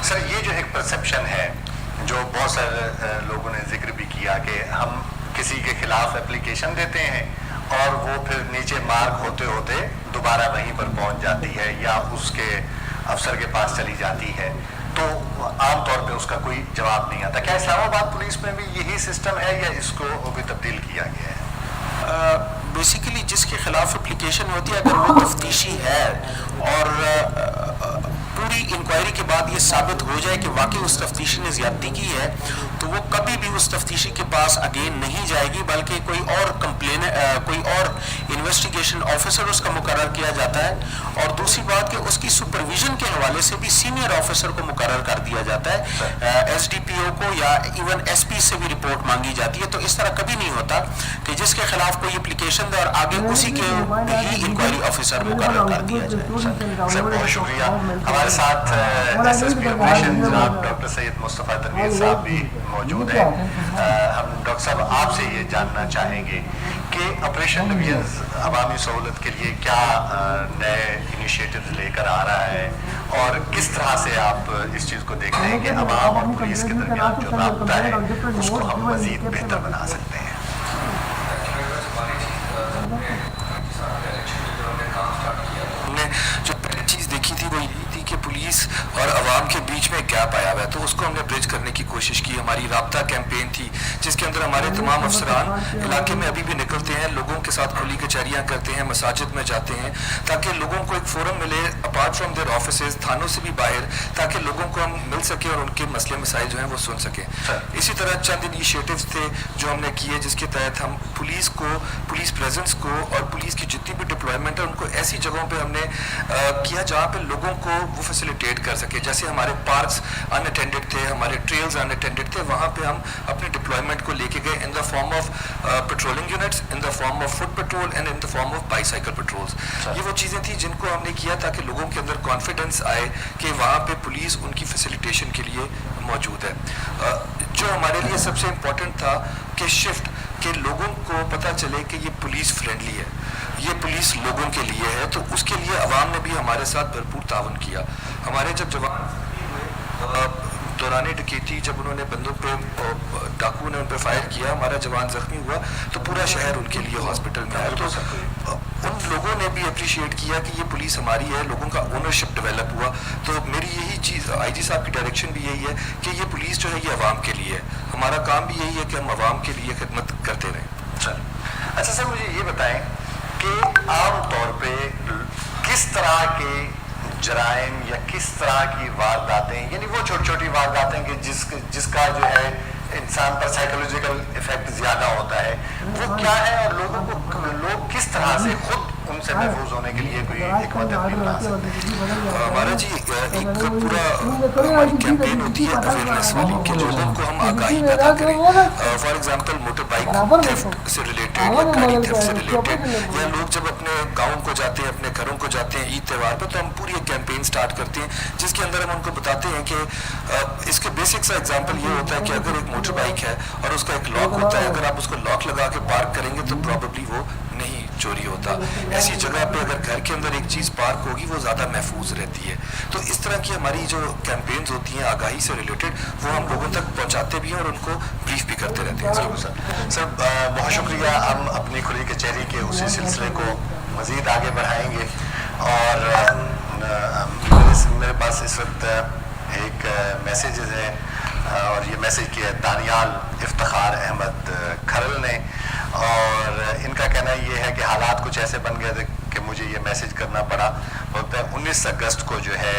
सर, ये जो एक परसेप्शन है जो बहुत सारे लोगों ने जिक्र भी किया कि हम किसी के खिलाफ एप्लीकेशन देते हैं और वो फिर नीचे मार्क होते होते दोबारा वहीं पर पहुंच जाती है या उसके अफसर के पास चली जाती है, तो आमतौर पे उसका कोई जवाब नहीं आता। क्या इस्लामाबाद पुलिस में भी यही सिस्टम है या इसको भी तब्दील किया गया है? बेसिकली जिसके खिलाफ एप्लीकेशन होती है, अगर वो तफ्तीशी है और पूरी इंक्वायरी के बाद ये साबित हो जाए कि वाकई उस तफ्तीशी ने ज्यादती की है, तो वो कभी भी उस तफ्तीशी के पास अगेन नहीं जाएगी, बल्कि कोई और इन्वेस्टिगेशन ऑफिसर उसका मुकर्रर किया जाता है। और दूसरी बात कि उसकी सुपरविजन के हवाले से भी सीनियर ऑफिसर को मुकर्रर कर दिया जाता है, SDPO को या इवन SP से भी रिपोर्ट मांगी जाती है। तो इस तरह कभी नहीं होता कि जिसके खिलाफ कोई एप्लीकेशन दे और आगे उसी के ही इंक्वायरी ऑफिसर मुकर्रर कर दिया जाए। सर बहुत शुक्रिया। हमारे साथ SSP ऑपरेशन जनाब डॉक्टर सैयद मुस्तफ़ा तनवीर साहब भी मौजूद हैं। हम डॉक्टर साहब आपसे ये जानना चाहेंगे कि ऑपरेशन डिवीजन अवामी सहूलत के लिए क्या नए इनिशिएटिव्स लेकर आ रहा है, और किस तरह से आप इस चीज़ को देखते हैं कि अवाम और पुलिस के दरमियान जो राब्ता है उसको हम मज़ीद बेहतर बना सकते हैं। हमने जो पहली चीज़ देखी थी वो यही थी कि पुलिस और अवाम के बीच में गैप आया हुआ है, तो उसको हमने ब्रिज करने की कोशिश की। हमारी राब्ता कैंपेन थी जिसके अंदर हमारे तमाम अफसरान इलाके में अभी भी निकलते हैं, लोगों के साथ खुली कचहरियाँ करते हैं, मसाजिद में जाते हैं, ताकि लोगों को एक फोरम मिले अपार्ट फ्राम देयर ऑफिसेज, थानों से भी बाहर, ताकि लोगों को हम मिल सके और उनके मसले मसाइल जो हैं वो सुन सकें। इसी तरह चंद इनिशिएटिव्स थे जो हमने किए जिसके तहत हम पुलिस को, पुलिस प्रेजेंस को और पुलिस की जितनी भी डिप्लॉयमेंट है उनको ऐसी जगहों पे हमने किया जहाँ पे लोगों को वो फैसिलिटेट कर सके। जैसे हमारे पार्क्स अनअटेंडेड थे, हमारे ट्रेल्स अनअटेंडेड थे, वहाँ पे हम अपने डिप्लॉयमेंट को लेके गए in the form of patrolling units, in the form of foot petrol and in the form of bicycle patrols. ये वो चीज़ें थी जिनको हमने किया ताकि लोगों के अंदर कॉन्फिडेंस आए कि वहाँ पे पुलिस उनकी फैसिलिटेशन के लिए मौजूद है। जो हमारे लिए सबसे इम्पोर्टेंट था कि शिफ्ट के लोगों को पता चले कि ये पुलिस फ्रेंडली है, ये पुलिस लोगों के लिए है, तो उसके लिए अवाम ने भी हमारे साथ भरपूर ताउन किया। हमारे जब जवान दौरान डकैती जब उन्होंने बंदों पे, डाकू ने उन पर फायर किया, हमारा जवान जख्मी हुआ तो पूरा शहर उनके लिए हॉस्पिटल में आया। तो उन लोगों ने भी अप्रिशिएट किया कि ये पुलिस हमारी है, लोगों का ओनरशिप डेवलप हुआ। तो मेरी यही चीज़, IG साहब की डायरेक्शन भी यही है कि ये पुलिस जो है ये अवाम के लिए है, हमारा काम भी यही है कि हम अवाम के लिए खिदमत करते रहें। सर अच्छा सर, मुझे ये बताएं कि आम तौर पे किस तरह के जराइम या किस तरह की वारदातें, यानी वो छोटी छोटी वारदातें कि जिसका जो है इंसान पर साइकोलॉजिकल इफेक्ट ज़्यादा होता है, वो क्या है, और लोग किस तरह से खुद उनसे महफूज होने के लिए कोई हिकमत अमली बना सकते हैं? हमारा जी एक पूरा हमारी कैंपेन होती है अवेयरनेस वाली कि लोगों को हम आगाही पैदा करें। For example motor bike theft से रिलेटेड या गाड़ी थेफ्ट से रिलेटेड, या लोग जब अपने गाँव को जाते हैं, अपने घरों को जाते हैं ईद त्यौहार पर, तो हम पूरी एक कैंपेन स्टार्ट करते हैं जिसके अंदर हम उनको बताते हैं कि इसके बेसिक सा एग्जाम्पल ये होता है कि अगर एक मोटर बाइक है और उसका एक लॉक होता है, अगर आप उसको लॉक लगा के पार्क करेंगे तो प्रॉब्ली वो नहीं चोरी होता। ऐसी जगह पे अगर घर के अंदर एक चीज़ पार्क होगी वो ज़्यादा महफूज रहती है। तो इस तरह की हमारी जो कैंपेन्स होती हैं आगाही से रिलेटेड, वो हम लोगों तक पहुंचाते भी हैं और उनको ब्रीफ भी करते रहते हैं। सर बहुत शुक्रिया। हम अपनी खुली कचहरी के उसी सिलसिले को मज़ीद आगे बढ़ाएंगे, और मेरे पास इस वक्त एक मैसेज है, और ये मैसेज किया है दानियाल इफ्तिखार अहमद खरल ने, और इनका कहना ये है कि हालात कुछ ऐसे बन गए थे कि मुझे ये मैसेज करना पड़ा। बोलते हैं 19 अगस्त को जो है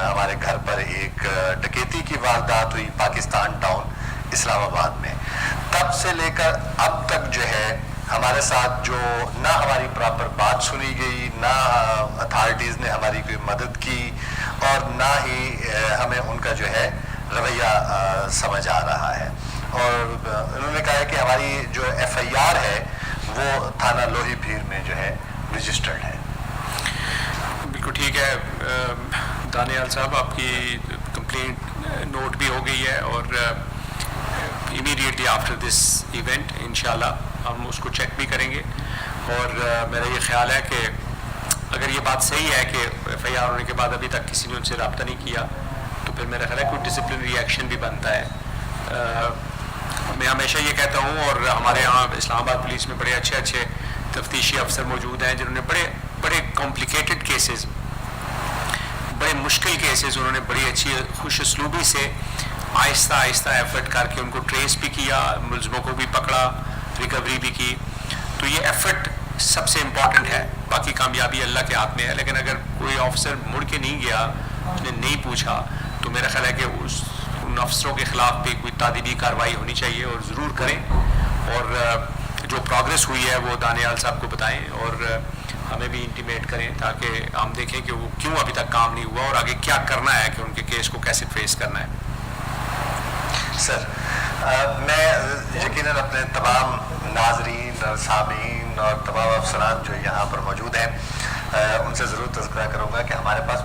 हमारे घर पर एक डकैती की वारदात हुई पाकिस्तान टाउन इस्लामाबाद में। तब से लेकर अब तक जो है हमारे साथ जो ना हमारी प्रॉपर बात सुनी गई, ना अथॉरिटीज़ ने हमारी कोई मदद की, और ना ही हमें उनका जो है रवैया समझ आ रहा है। और उन्होंने कहा है कि हमारी जो FIR है वो थाना लोही भीर में जो है रजिस्टर्ड है। बिल्कुल ठीक है दानियाल साहब, आपकी कंप्लेंट नोट भी हो गई है, और इमीडिएटली आफ्टर दिस इवेंट इंशाल्लाह हम उसको चेक भी करेंगे। और मेरा ये ख्याल है कि अगर ये बात सही है कि FIR होने के बाद अभी तक किसी ने उनसे रब्ता नहीं किया, तो फिर मेरा ख्याल है कोई डिसिप्लिनरी एक्शन भी बनता है। मैं हमेशा ये कहता हूँ, और हमारे यहाँ इस्लामाबाद पुलिस में बड़े अच्छे अच्छे तफ्तीशी अफसर मौजूद हैं जिन्होंने बड़े कॉम्प्लिकेटेड केसेस, बड़े मुश्किल केसेस उन्होंने बड़ी अच्छी खुश उसलूबी से आहिस्ता आहिस्ता एफर्ट करके उनको ट्रेस भी किया, मुलज़मों को भी पकड़ा, रिकवरी भी की। तो ये एफर्ट सबसे इम्पॉर्टेंट है, बाकी कामयाबी अल्लाह के हाथ में है। लेकिन अगर कोई ऑफिसर मुड़ के नहीं गया نے نہیں پوچھا تو میرا خیال ہے کہ ان افسروں کے خلاف بھی کوئی تعدیبی کارروائی ہونی چاہیے اور ضرور کریں, اور جو پروگرس ہوئی ہے وہ دانیال صاحب کو بتائیں اور ہمیں بھی انٹیمیٹ کریں تاکہ ہم دیکھیں کہ وہ کیوں ابھی تک کام نہیں ہوا اور آگے کیا کرنا ہے کہ ان کے کیس کو کیسے فیس کرنا ہے. سر میں یقیناً اپنے تمام ناظرین اور سامعین اور تمام افسران جو یہاں پر موجود ہیں ان سے ضرور تذکرہ کروں گا کہ ہمارے پاس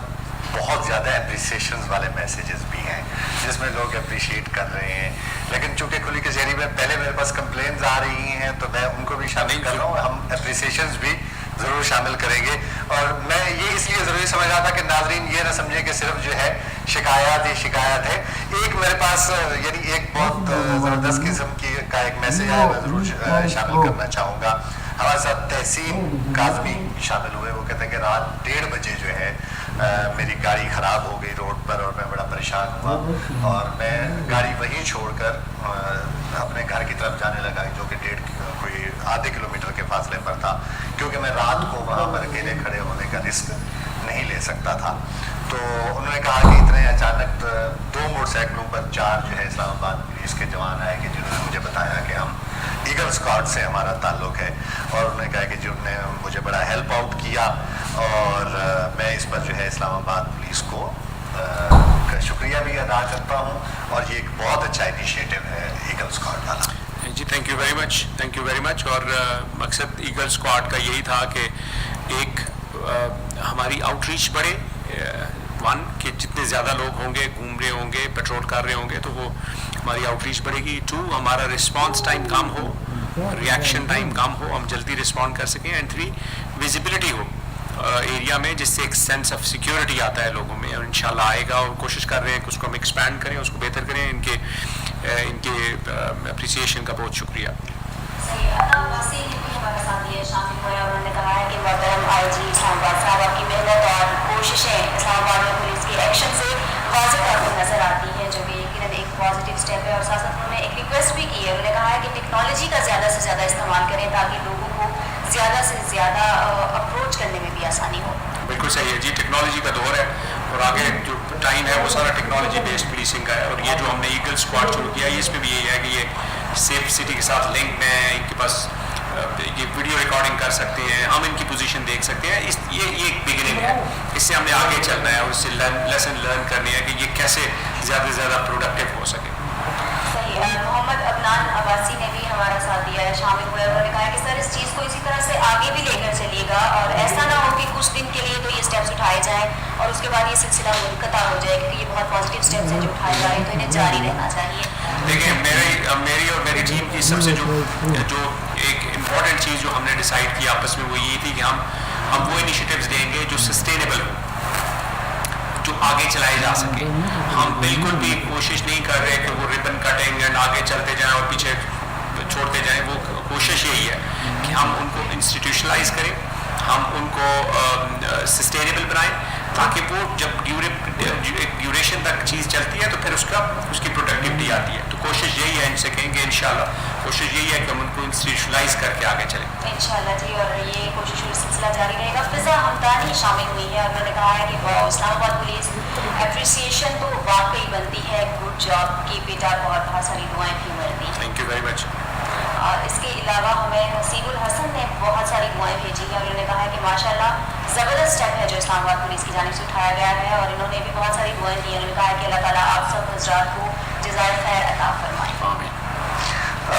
بہت زیادہ اپریسیشنز والے میسیجز بھی ہیں جس میں لوگ اپریشیٹ کر رہے ہیں, لیکن چونکہ کھلی کچہری میں پہلے میرے پاس کمپلینز آ رہی ہیں تو میں ان کو بھی شامل کر رہا ہوں. ہم اپریسیشنز بھی ضرور شامل کریں گے, اور میں یہ اس لیے ضروری سمجھ رہا تھا کہ ناظرین یہ نہ سمجھیں کہ صرف جو ہے شکایات ہی شکایت ہے. ایک میرے پاس یعنی ایک بہت زبردست قسم کی کا ایک میسیج ہے, میں ضرور شامل کرنا چاہوں گا. ہمارے ساتھ تحسین کاظمی شامل ہوئے. وہ کہتے ہیں کہ رات 1:30 بجے جو ہے میری گاڑی خراب ہو گئی روڈ پر اور میں بڑا پریشان ہوا اور میں گاڑی وہیں چھوڑ کر اپنے گھر کی طرف جانے لگا جو کہ کوئی آدھے کلومیٹر کے فاصلے پر تھا, کیونکہ میں رات کو وہاں پر اکیلے کھڑے ہونے کا رسک نہیں لے سکتا تھا. تو انہوں نے کہا کہ اتنے اچانک 2 موٹر سائیکلوں پر 4 جو ہے اسلام آباد پولیس کے جوان آئے کہ جنہوں نے مجھے بتایا کہ ہم ایگل اسکواڈ سے ہمارا تعلق ہے, اور انہوں نے کہا کہ جنہوں نے مجھے بڑا ہیلپ آؤٹ کیا, اور میں اس پر جو ہے اسلام آباد پولیس کو شکریہ بھی ادا کرتا ہوں, اور یہ ایک بہت اچھا انیشیٹو ہے ایگل اسکواڈ والا. جی تھینک یو ویری مچ. اور مقصد ایگل اسکواڈ کا یہی تھا کہ ایک ہماری آؤٹ ریچ بڑھے, 1 کہ جتنے زیادہ لوگ ہوں گے گھوم رہے ہوں گے پیٹرول کر رہے ہوں گے تو وہ ہماری آؤٹ ریچ بڑھے گی, 2 ہمارا رسپانس ٹائم کم ہو, ریئیکشن ٹائم کم ہو, ہم جلدی رسپونڈ کر سکیں, اینڈ 3 ویزیبلٹی ہو ایریا میں, جس سے ایک سینس آف سیکیورٹی آتا ہے لوگوں میں, اور انشاءاللہ آئے گا. اور کوشش کر رہے ہیں کہ اس کو ہم ایکسپینڈ کریں, اس کو بہتر کریں. ان کے اپریسیشن کا بہت شکریہ. ہمارے ساتھ یہ شامل ہوئے, انہوں نے کہا ہے کہ محترم آئی جی اسلام آباد صاحب آپ کی محنت اور کوششیں اسلام آباد میں پولیس کے ایکشن سے واضح طور پر نظر آتی ہیں, جو کہ یقیناً ایک پازیٹیو اسٹیپ ہے. اور ساتھ ساتھ انہوں نے ایک ریکویسٹ بھی کی ہے, انہوں نے کہا ہے کہ ٹیکنالوجی کا زیادہ سے زیادہ استعمال کریں تاکہ لوگوں کو زیادہ سے زیادہ اپروچ کرنے میں بھی آسانی ہو. بالکل صحیح ہے جی, ٹیکنالوجی کا دور ہے اور آگے جو ٹائم ہے وہ سارا ٹیکنالوجی بیسڈ پولیسنگ کا ہے. اور یہ جو ہم نے ایگل اسکواڈ شروع کیا ہے اس میں بھی یہی ہے کہ یہ سیف سٹی کے ساتھ لنک میں ہیں, ان کے پاس یہ ویڈیو ریکارڈنگ کر سکتے ہیں, ہم ان کی پوزیشن دیکھ سکتے ہیں. یہ ایک بگننگ ہے, اس سے ہم نے آگے چلنا ہے اور اس سے لیسن لرن کرنی ہے کہ یہ کیسے زیادہ سے زیادہ پروڈکٹیو ہو سکے. صحیح. محمد عدنان عباسی نے بھی ہمارا ساتھ دیا ہے, شامل ہوئے. انہوں نے کہا کہ سر اس چیز کو اسی طرح سے آگے بھی لے کر چلیے گا, اور ایسا نہ ہو کہ کچھ دن کے لیے تو یہ اسٹیپس اٹھائے جائیں اور اس کے بعد یہ سلسلہ منقطع ہو جائے, کیونکہ یہ بہت پازیٹیو اسٹیپس ہیں جو اٹھائے جا رہے ہیں, تو انہیں جاری رہنا چاہیے. دیکھیں میری اور میری ٹیم کی سب سے جو ایک امپورٹنٹ چیز جو ہم نے ڈیسائیڈ کی آپس میں وہ یہ تھی کہ ہم وہ انیشیٹیوز دیں گے جو سسٹینیبل ہو, جو آگے چلائے جا سکیں. ہم بالکل بھی کوشش نہیں کر رہے کہ وہ ربن کٹنگ اینڈ آگے چلتے جائیں اور پیچھے چھوڑتے جائیں. وہ کوشش یہی ہے کہ ہم ان کو انسٹیٹیوشنلائز کریں, ہم ان کو سسٹینیبل بنائیں, تاکہ وہ جب ڈیوریشن تک چیز چلتی ہے تو پھر اس کی پروڈکٹیوٹی آتی ہے. تو کوشش یہی ہے, ان سے کہیں گے انشاءاللہ کوشش یہی ہے کہ ہم ان کو انسٹیٹیوشنلائز کر کے آگے چلیں انشاءاللہ جی. اور یہ کوشش اور سلسلہ جاری رہے گا. فضا ہمدانی شامل ہوئی ہے, انہوں نے کہا ہے کہ اسلام آباد پولیس اپریسیشن تو واقعی بنتی ہے, گڈ جاب کی بیٹا, بہت ساری دعائیں بھی ملتی ہیں. Thank you very much. اور اس کے علاوہ ہمیں حسیب الحسن نے بہت ساری دعائیں بھیجی ہیں, اور انہوں نے کہا ہے کہ ماشاءاللہ زبردست اسٹیپ ہے جو اسلام آباد پولیس کی جانب سے اٹھایا گیا ہے, اور انہوں نے بھی بہت ساری دعائیں دی ہیں. انہوں نے کہا ہے کہ اللہ تعالیٰ آپ سب حضرات کو جزائے خیر عطا فرمائے.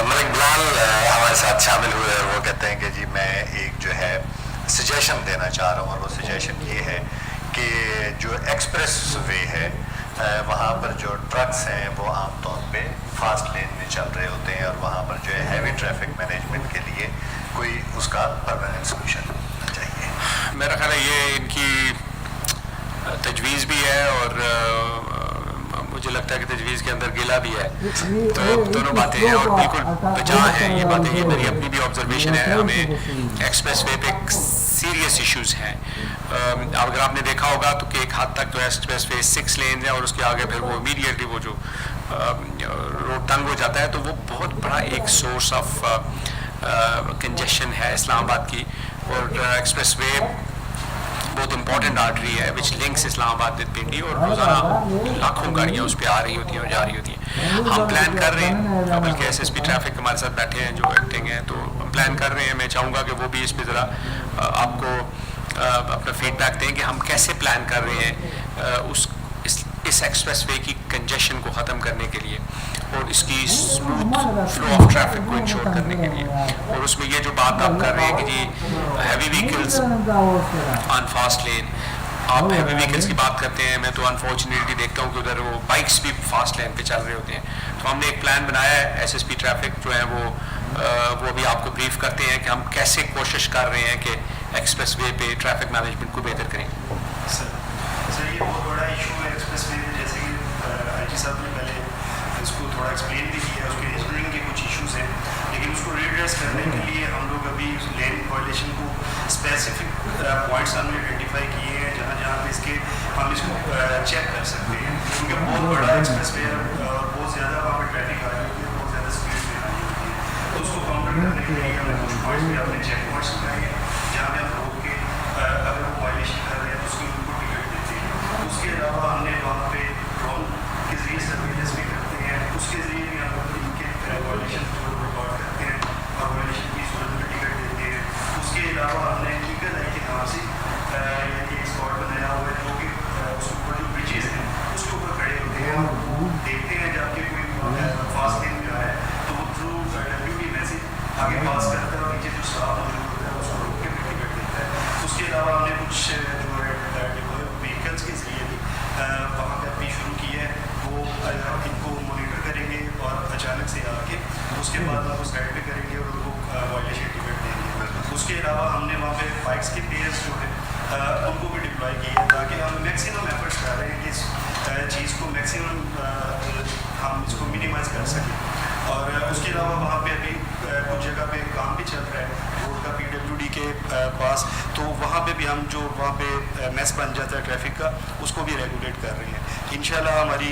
ملک بلال ہمارے ساتھ شامل ہوئے, اور وہ کہتے ہیں کہ جی میں ایک جو ہے سجیشن دینا چاہ رہا ہوں, اور وہ سجیشن یہ ہے کہ جو ایکسپریس وے ہے وہاں پر جو ٹرکس ہیں وہ عام طور پہ فاسٹ لین میں چل رہے ہوتے ہیں, اور وہاں پر جو ہے ہیوی ٹریفک مینجمنٹ کے لیے کوئی اس کا پرماننٹ سولوشن ہونا چاہیے. میرا خیال ہے یہ ان کی تجویز بھی ہے, اور مجھے لگتا ہے کہ تجویز کے اندر گلا بھی ہے, تو دونوں باتیں ہیں اور بالکل بجا ہیں یہ باتیں. یہ میری اپنی بھی آبزرویشن ہے. ہمیں ایکسپریس وے پہ سیریس ایشوز ہیں. اگر آپ نے دیکھا ہوگا تو کہ ایک حد تک تو ایکسپریس وے 6 لین ہے, اور اس کے آگے پھر وہ امیڈیٹلی وہ جو روڈ تنگ ہو جاتا ہے, تو وہ بہت بڑا ایک سورس آف کنجیشن ہے اسلام آباد کی. اور ایکسپریس وے बहुत इंपॉर्टेंट आर्टरी है विच लिंक्स इस्लामाबाद विद पिंडी, और रोज़ाना लाखों गाड़ियाँ उस पर आ रही होती हैं और जा रही होती हैं. हम प्लान कर रहे हैं, बल्कि SSP ट्रैफिक हमारे साथ बैठे हैं जो एक्टिंग हैं, तो हम प्लान कर रहे हैं. मैं चाहूँगा कि वो भी इस पर ज़रा आपको अपना फीडबैक दें कि हम कैसे प्लान कर रहे हैं इस एक्सप्रेस वे की कंजेशन को ख़त्म करने के लिए और इसकी स्मूथ फ्लो ऑफ ट्रैफिक को इंश्योर करने के लिए. और उसमें ये जो बात आप कर रहे हैं कि जी heavy vehicles on fast lane, आप हैवी व्हीकल्स की बात करते हैं, मैं तो अनफॉर्चुनेटली देखता हूँ कि उधर वो बाइक्स भी फास्ट लेन पे चल रहे होते हैं. तो हमने एक प्लान बनाया है, SSP ट्रैफिक जो है वो अभी आपको ब्रीफ करते हैं कि हम कैसे कोशिश कर रहे हैं कि एक्सप्रेस वे पे ट्रैफिक मैनेजमेंट को बेहतर करें. सर ये बहुत बड़ा इशू है एक्सप्रेस वे में, जैसे कि IG साहब ने पहले इसको थोड़ा एक्सप्लेन भी किया, उसके इंजीनियरिंग के कुछ इश्यूज हैं, लेकिन उसको रिड्रेस करने के लिए हम लोग अभी लेन वायलेशन को स्पेसिफिक पॉइंट्स हमने आइडेंटिफाई किए हैं जहाँ जहाँ पे इसके हम इसको चेक कर सकते हैं, क्योंकि बहुत बड़ा एक्सप्रेस वे है और बहुत ज़्यादा वहाँ पर ट्रैफिक आ रही होती है, बहुत ज़्यादा स्पीड में आ रही होती है. तो उसको काउंटर करने के लिए हमने कुछ पॉइंट्स पे अपने चेक पॉइंट्स लगाए हैं जहाँ पे हम रोक के अगर वो वायलेशन कर रहे हैं तो उसकी उनको टिकट देते हैं. उसके अलावा हमने वहाँ पे ड्रोन के जरिए सर्वेलेंस भी करते हैं, उसके ज़रिए भी हम लोग इनके वायलेशन को रिकॉर्ड करते हैं और वायलेशन की सूरत में टिकट देते हैं. उसके अलावा हमने ईगल आई के नाम से एक स्पॉट बनाया हुआ है जो कि उसके ऊपर जो ब्रिजेस हैं उसके ऊपर खड़े होते हैं, हम देखते हैं जबकि कोई फास्ट लेन में आया है तो वो थ्रू WD मैसेज आगे पास करता है और नीचे जो स्टाफ मौजूद होता है उसको रोक के टिकट देता है. उसके अलावा हमने कुछ जो है व्हीकल्स के जरिए भी वहाँ पे अपनी शुरू की है, वो इनको मॉनिटर करेंगे और अचानक से आके उसके बाद उनको साइड पे करेंगे और उनको वायलेशन टिकट देंगे. उसके अलावा हमने वहाँ पे बाइक्स के पेयर्स जो है उनको भी डिप्लॉय किए हैं ताकि हम मैक्सिमम एफर्ट्स कर रहे हैं कि इस चीज़ को मैक्सिमम हम इसको मिनिमाइज़ कर सकें. और उसके अलावा वहाँ पे अभी कुछ जगह पे काम भी चल रहा है रोड का PWD के पास, तो वहाँ पे भी हम जो वहाँ पे मैस बन जाता है ट्रैफिक का उसको भी रेगुलेट कर रहे हैं. इंशाल्लाह हमारी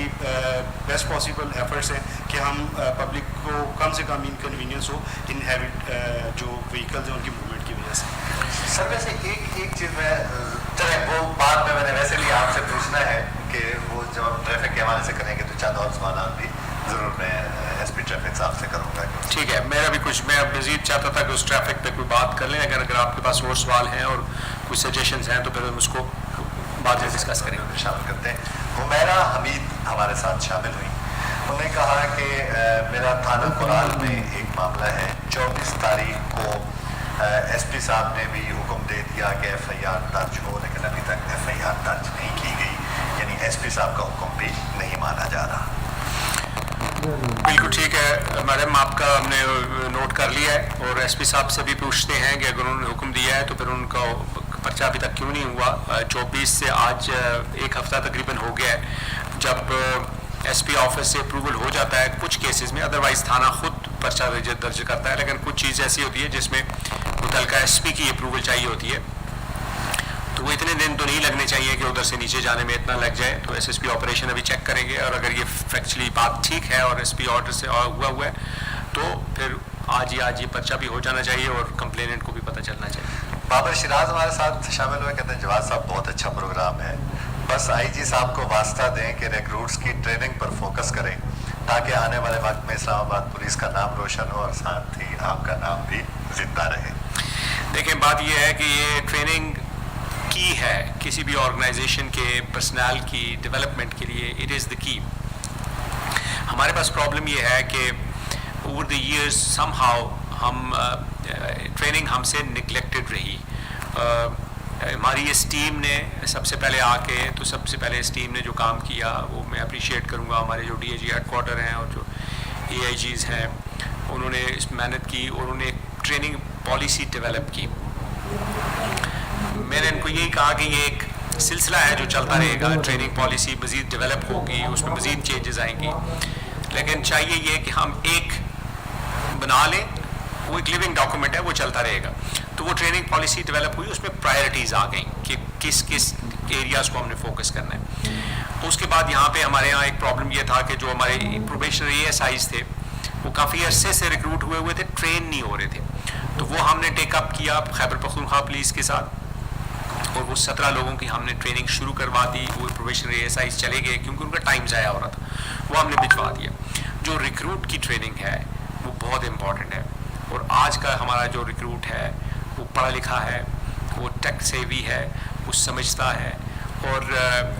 बेस्ट पॉसिबल एफर्ट्स हैं कि हम पब्लिक को कम से कम इनकन्वीनियंस हो इन हैवी जो व्हीकल्स हैं उनकी मूवमेंट की वजह से. सर वैसे एक चीज़ में चले वो बात में मैंने वैसे भी आपसे पूछना है कि वो जब आप ट्रैफिक के हवाले से करेंगे तो चंद और सवाल भी ज़रूर मैं SP ट्रैफिक साहब से करूँगा. ठीक है, मेरा भी कुछ मैं मज़ीद चाहता था कि उस ट्रैफिक पे कोई बात कर लें. अगर आपके पास और सवाल हैं और कुछ सजेशंस हैं तो फिर हम उसको बाद में डिस्कस करेंगे. शामिल करते हैं. हुमैरा हमीद हमारे साथ शामिल हुई. उन्होंने कहा कि मेरा थाना कुराल में एक मामला है, 24 तारीख को SP साहब ने भी हुक्म दे दिया कि FIR दर्ज हो, लेकिन अभी तक FIR दर्ज नहीं की गई, यानी SP साहब का हुक्म भी नहीं माना जा रहा. बिल्कुल ठीक है मैडम, आपका हमने नोट कर लिया है और SP साहब से भी पूछते हैं कि अगर उन्होंने हुक्म दिया है तो फिर उनका पर्चा अभी तक क्यों नहीं हुआ. 24 से आज एक हफ़्ता तकरीबन हो गया है जब SP ऑफिस से अप्रूवल हो जाता है कुछ केसेस में, अदरवाइज़ थाना खुद पर्चा दर्ज करता है. लेकिन कुछ चीज़ ऐसी होती है जिसमें मुतलका SP की अप्रूवल चाहिए होती है, तो वो इतने दिन तो नहीं लगने चाहिए कि उधर से नीचे जाने में इतना लग जाए. तो SSP ऑपरेशन अभी चेक करेंगे और अगर ये फैक्चुअली बात ठीक है और SP ऑर्डर से हुआ है तो फिर आज ये पर्चा भी हो जाना चाहिए और कंप्लेनेंट को भी पता चलना चाहिए. बाबर शिराज हमारे साथ शामिल हुए, कहते हैं जवाद साहब बहुत अच्छा प्रोग्राम है, बस IG साहब को वास्ता दें कि रिक्रूट्स की ट्रेनिंग पर फोकस करें ताकि आने वाले वक्त में इस्लामाबाद पुलिस का नाम रोशन हो और साथ ही आपका नाम भी जिंदा रहे. देखिए बात यह है कि ये ट्रेनिंग की है किसी भी ऑर्गेनाइजेशन के पर्सनल की डेवलपमेंट के लिए, इट इज़ द की. हमारे पास प्रॉब्लम ये है कि ओवर द ईयर्स समहाउ हम ट्रेनिंग हमसे निगलेक्टेड रही. हमारी इस टीम ने सबसे पहले आके तो सबसे पहले इस टीम ने जो काम किया वो मैं अप्रिशिएट करूँगा. हमारे जो DIG हेडक्वार्टर हैं और जो AIGs हैं उन्होंने इस मेहनत की और उन्होंने ट्रेनिंग पॉलिसी डेवलप की. मैंने इनको यही कहा कि ये एक सिलसिला है जो चलता रहेगा, ट्रेनिंग पॉलिसी मज़ीद डेवलप होगी, उसमें मज़ीद चेंजेस आएंगी, लेकिन चाहिए ये कि हम एक बना लें, वो एक लिविंग डॉक्यूमेंट है, वो चलता रहेगा. तो वो ट्रेनिंग पॉलिसी डेवलप हुई, उसमें प्रायोरिटीज़ आ गई कि किस किस एरियाज़ को हमने फोकस करना है. उसके बाद यहाँ पे हमारे यहाँ एक प्रॉब्लम ये था कि जो हमारे प्रोबेशनरी ASIs थे वो काफ़ी अरसे से रिक्रूट हुए थे, ट्रेन नहीं हो रहे थे. तो वो हमने टेकअप किया खैबर पख्तूनख्वा पुलिस के साथ اور وہ 17 لوگوں کی ہم نے ٹریننگ شروع کروا دی. وہ پروبیشنری ایسائز چلے گئے کیونکہ ان کا ٹائم ضائع ہو رہا تھا, وہ ہم نے بھجوا دیا. جو ریکروٹ کی ٹریننگ ہے وہ بہت امپورٹنٹ ہے, اور آج کا ہمارا جو ریکروٹ ہے وہ پڑھا لکھا ہے, وہ ٹیک سیوی ہے, وہ سمجھتا ہے, اور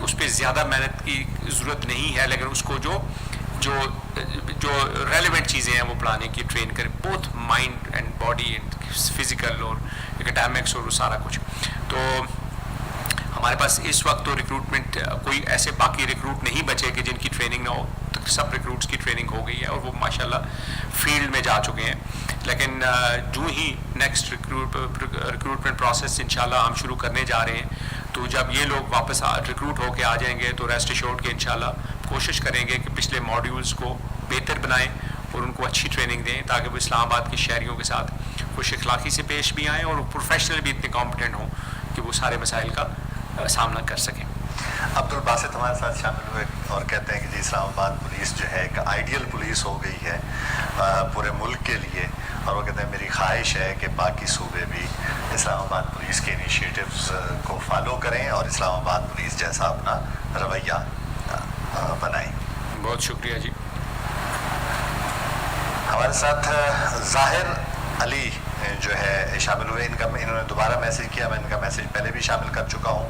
اس پہ زیادہ محنت کی ضرورت نہیں ہے, لیکن اس کو جو ریلیونٹ چیزیں ہیں وہ پڑھانے کی ٹرین کریں, both mind and body and physical اور اکیڈیمکس اور سارا کچھ. تو ہمارے پاس اس وقت تو ریکروٹمنٹ کوئی ایسے باقی ریکروٹ نہیں بچے کہ جن کی ٹریننگ نہ ہو, سب ریکروٹس کی ٹریننگ ہو گئی ہے اور وہ ماشاءاللہ فیلڈ میں جا چکے ہیں. لیکن جو ہی نیکسٹ ریکروٹمنٹ پروسیس انشاءاللہ ہم شروع کرنے جا رہے ہیں, تو جب یہ لوگ واپس ریکروٹ ہو کے آ جائیں گے تو ریسٹ ایشورڈ کے انشاءاللہ کوشش کریں گے کہ پچھلے ماڈیولز کو بہتر بنائیں اور ان کو اچھی ٹریننگ دیں, تاکہ وہ اسلام آباد کے شہریوں کے ساتھ خوش اخلاقی سے پیش بھی آئیں اور پروفیشنل بھی اتنے کمپٹنٹ ہوں کہ وہ سارے مسائل کا سامنا کر سکیں. عبدالباسط ہمارے ساتھ شامل ہوئے اور کہتے ہیں کہ جی اسلام آباد پولیس جو ہے ایک آئیڈیل پولیس ہو گئی ہے پورے ملک کے لیے, اور وہ کہتے ہیں میری خواہش ہے کہ باقی صوبے بھی اسلام آباد پولیس کے انیشیٹوز کو فالو کریں اور اسلام آباد پولیس جیسا اپنا رویہ بنائیں. بہت شکریہ جی. ہمارے ساتھ ظاہر علی جو ہے شامل ہوئے, انہوں نے دوبارہ میسیج کیا, میں ان کا میسیج پہلے بھی شامل کر چکا ہوں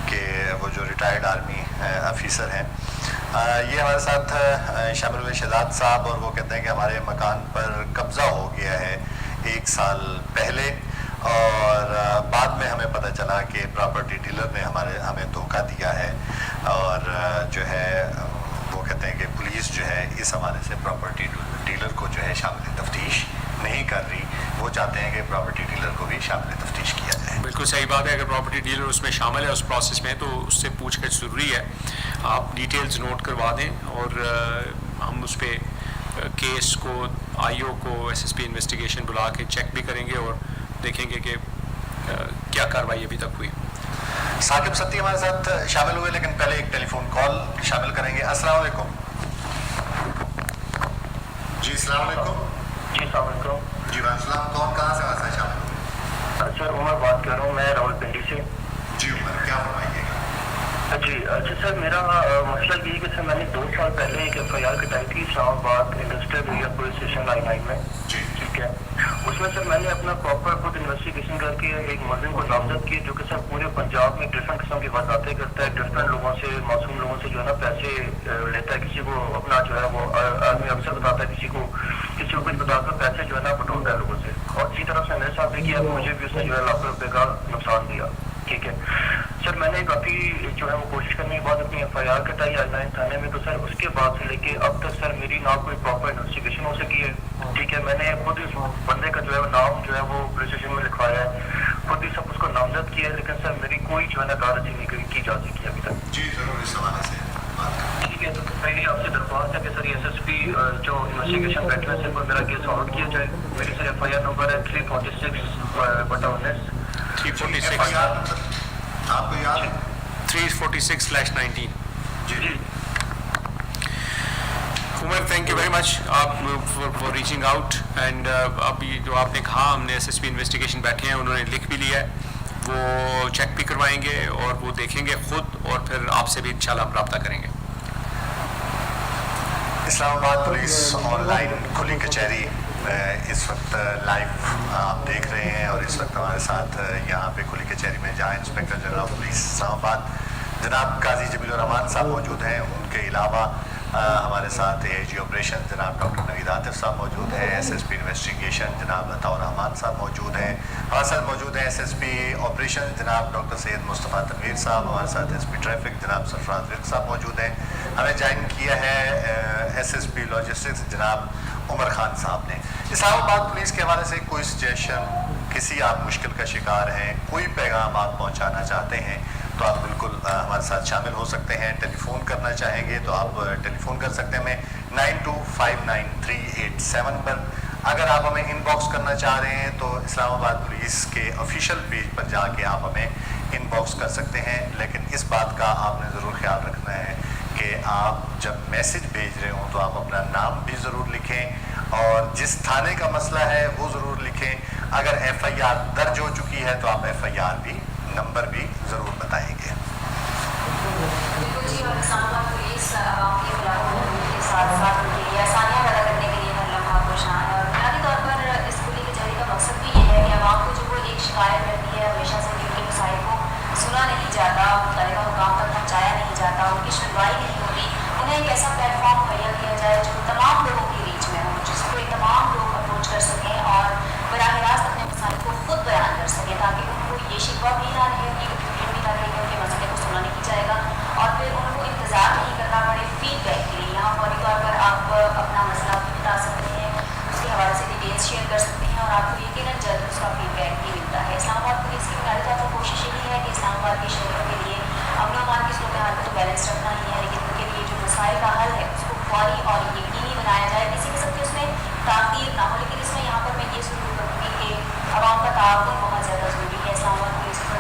کہ وہ جو ریٹائرڈ آرمی آفیسر ہیں, یہ ہمارے ساتھ شامل ہوئے شہزاد صاحب, اور وہ کہتے ہیں کہ ہمارے مکان پر قبضہ ہو گیا ہے 1 سال پہلے, اور بعد میں ہمیں پتہ چلا کہ پراپرٹی ڈیلر نے ہمیں دھوکہ دیا ہے, اور جو ہے وہ کہتے ہیں کہ پولیس جو ہے اس حوالے سے پراپرٹی ڈیلر کو جو ہے شامل تفتیش نہیں کر رہی, وہ چاہتے ہیں کہ پراپرٹی ڈیلر کو بھی شامل تفتیش کیا جائے. بالکل صحیح بات ہے, اگر پراپرٹی ڈیلر اس میں شامل ہے اس پروسیس میں تو اس سے پوچھ گچھ ضروری ہے. آپ ڈیٹیلز نوٹ کروا دیں اور ہم اس پہ کیس کو آئی او کو ایس ایس پی انویسٹیگیشن بلا کے چیک بھی کریں گے اور دیکھیں گے کہ کیا کارروائی ابھی تک ہوئی. ثاقب ستی ہمارے ساتھ شامل ہوئے, لیکن پہلے ایک ٹیلی فون کال شامل کریں گے. السلام علیکم. جی السلام علیکم. جی السلام علیکم. جی وعلیکم السلام. کون کہاں سے ہمارے ساتھ شامل ہوئے؟ سر عمر بات کر رہا ہوں میں راول پنڈی سے. جی عمر, کیا فرمائیے گا؟ جی اچھا سر, میرا مسئلہ یہ ہے کہ سر میں نے 2 سال پہلے ایک ایف آئی آر کٹائی تھی اسلام آباد انڈسٹریل ایریا پولیس اسٹیشن لائی 9 میں. جی ٹھیک ہے, اس میں سر میں نے اپنا پراپر خود انویسٹیگیشن کر کے ایک ملزم کو نامزد کیا جو کہ سر پورے پنجاب میں ڈفرینٹ قسم کی وضاحتیں کرتا ہے, ڈفرینٹ لوگوں سے, معصوم لوگوں سے جو ہے نا پیسے لیتا ہے, کسی کو اپنا جو ہے وہ آرمی افسر بتاتا ہے, کسی کو کچھ بتا کر پیسے جو ہے نا بٹورتا ہے لوگوں سے, اور اسی طرح سے میرے ساتھ بھی کیا, مجھے بھی اس نے جو ہے لاکھوں روپے کا نقصان دیا. ٹھیک ہے سر, میں نے کافی جو ہے وہ کوشش کرنے کے بعد اپنی ایف آئی آر کٹائی آج 9 تھانے میں, تو سر اس کے بعد سے لے کے اب تک سر میری نہ کوئی پراپر انویسٹیگیشن ہو سکی ہے. ٹھیک ہے, میں نے خود اس بندے کا جو ہے نام جو ہے وہ پولیس اسٹیشن میں لکھوایا ہے, خود ہی سب اس کو نامزد کیا ہے, لیکن سر میری کوئی جو ہے نا کارروائی نہیں کی جا سکی ابھی تک. جی ضرور اس حوالے سے ٹھیک ہے, تو میری آپ سے درخواست ہے کہ سر ایس ایس پی جو انویسٹیگیشن بیٹھے ہیں سر کو میرا کیس آؤٹ کیا جائے. میری سر ایف آئی آر نمبر ہے 346/19. 346 آپ کو یاد 346/19. جی عمر, تھینک یو ویری مچ آپ فار ریچنگ آؤٹ, اینڈ ابھی جو آپ نے کہا ہم نے ایس ایس پی انویسٹیگیشن بیٹھے ہیں, انہوں نے لکھ بھی لیا ہے, وہ چیک بھی کروائیں گے اور وہ دیکھیں گے خود, اور پھر آپ سے بھی انشاءاللہ ہم رابطہ کریں گے. اسلام آباد پولیس آن لائن کھلی کچہری اس وقت لائیو آپ دیکھ رہے ہیں, اور اس وقت ہمارے ساتھ یہاں پہ کھلی کچہری میں جہاں انسپیکٹر جنرل پولیس اسلام آباد جناب قاضی جمیل الرحمان صاحب موجود ہیں, ان کے علاوہ ہمارے ساتھ اے جی آپریشن جناب ڈاکٹر نوید عاطف صاحب موجود ہیں, ایس ایس پی انویسٹیگیشن جناب عطاء الرحمان صاحب موجود ہیں, ہمارے ساتھ موجود ہیں ایس ایس پی آپریشن جناب ڈاکٹر سید مصطفیٰ تنویر صاحب, ہمارے ساتھ ایس پی ٹریفک جناب سرفراز رزق صاحب موجود ہیں, ہمیں جوائن کیا ہے ایس ایس پی لاجسٹکس جناب عمر خان صاحب نے. اسلام آباد پولیس کے حوالے سے کوئی سجیشن, کسی آپ مشکل کا شکار ہیں, کوئی پیغام آپ پہنچانا چاہتے ہیں تو آپ بالکل ہمارے ساتھ شامل ہو سکتے ہیں. ٹیلی فون کرنا چاہیں گے تو آپ ٹیلی فون کر سکتے ہیں ہمیں 92599387 پر. اگر آپ ہمیں ان باکس کرنا چاہ رہے ہیں تو اسلام آباد پولیس کے آفیشیل پیج پر جا کے آپ ہمیں ان باکس کر سکتے ہیں, لیکن اس بات کا آپ نے ضرور خیال رکھنا ہے کہ آپ جب میسج بھیج رہے ہوں تو آپ اپنا نام بھی ضرور لکھیں, اور جس تھانے کا مسئلہ ہے وہ ضرور لکھیں. اگر ایف آئی آر درج ہو چکی ہے تو آپ ایف آئی آر بھی नंबर भी ज़रूर बताएंगे। बिल्कुल जी, और इस्लामाबाद पुलिस आवाम की मुलाकात के साथ साथ उनके लिए आसानियाँ पैदा करने के लिए हर लम्हा कोशां है, और बुनियादी तौर पर इस खुली कचहरी का मकसद भी ये है कि आवाम को जो वो एक शिकायत रहती है हमेशा से कि उनके मसाइल को सुना नहीं जाता, मुतल्लिका मुकाम तक पहुँचाया नहीं जाता, उनकी सुनवाई नहीं होती, उन्हें एक ऐसा प्लेटफॉर्म मुहैया किया जाए जो तमाम लोगों की रीच में हो, जिसको एक तमाम लोग अप्रोच कर सकें और बराह रास्त अपने मसाइल को खुद बयान कर सकें, ताकि उनको ये शिकवा भी ना रहे, उनकी कंप्लेंट भी ना रहे कि उनके मसले को सुना नहीं जाएगा, और फिर उनको इंतज़ार नहीं करना पड़े फीडबैक के लिए। यहाँ फौरी तौर पर आप अपना मसला भी बता सकते हैं, उसके हवाले से डिटेल्स शेयर कर सकते हैं, और आपको यकीनन जल्द उसका फीडबैक भी मिलता है। इस्लामाबाद पुलिस की बुनियादी तौर पर कोशिश यही है कि इस्लामाबाद के शहरों के लिए अमन अमान की सूरत हाल को तो बैलेंस रखना ही है, लेकिन उनके लिए जो मसाइल का हल है उसको फौरी और यकीनी बनाया जाए, किसी किस्म की उसमें ताख़ीर ना हो। लेकिन इसमें यहाँ पर मैं ये ज़रूर करूँगी कि आवाम का ताउन बहुत ज़्यादा ज़रूरी है। इस्लामाबाद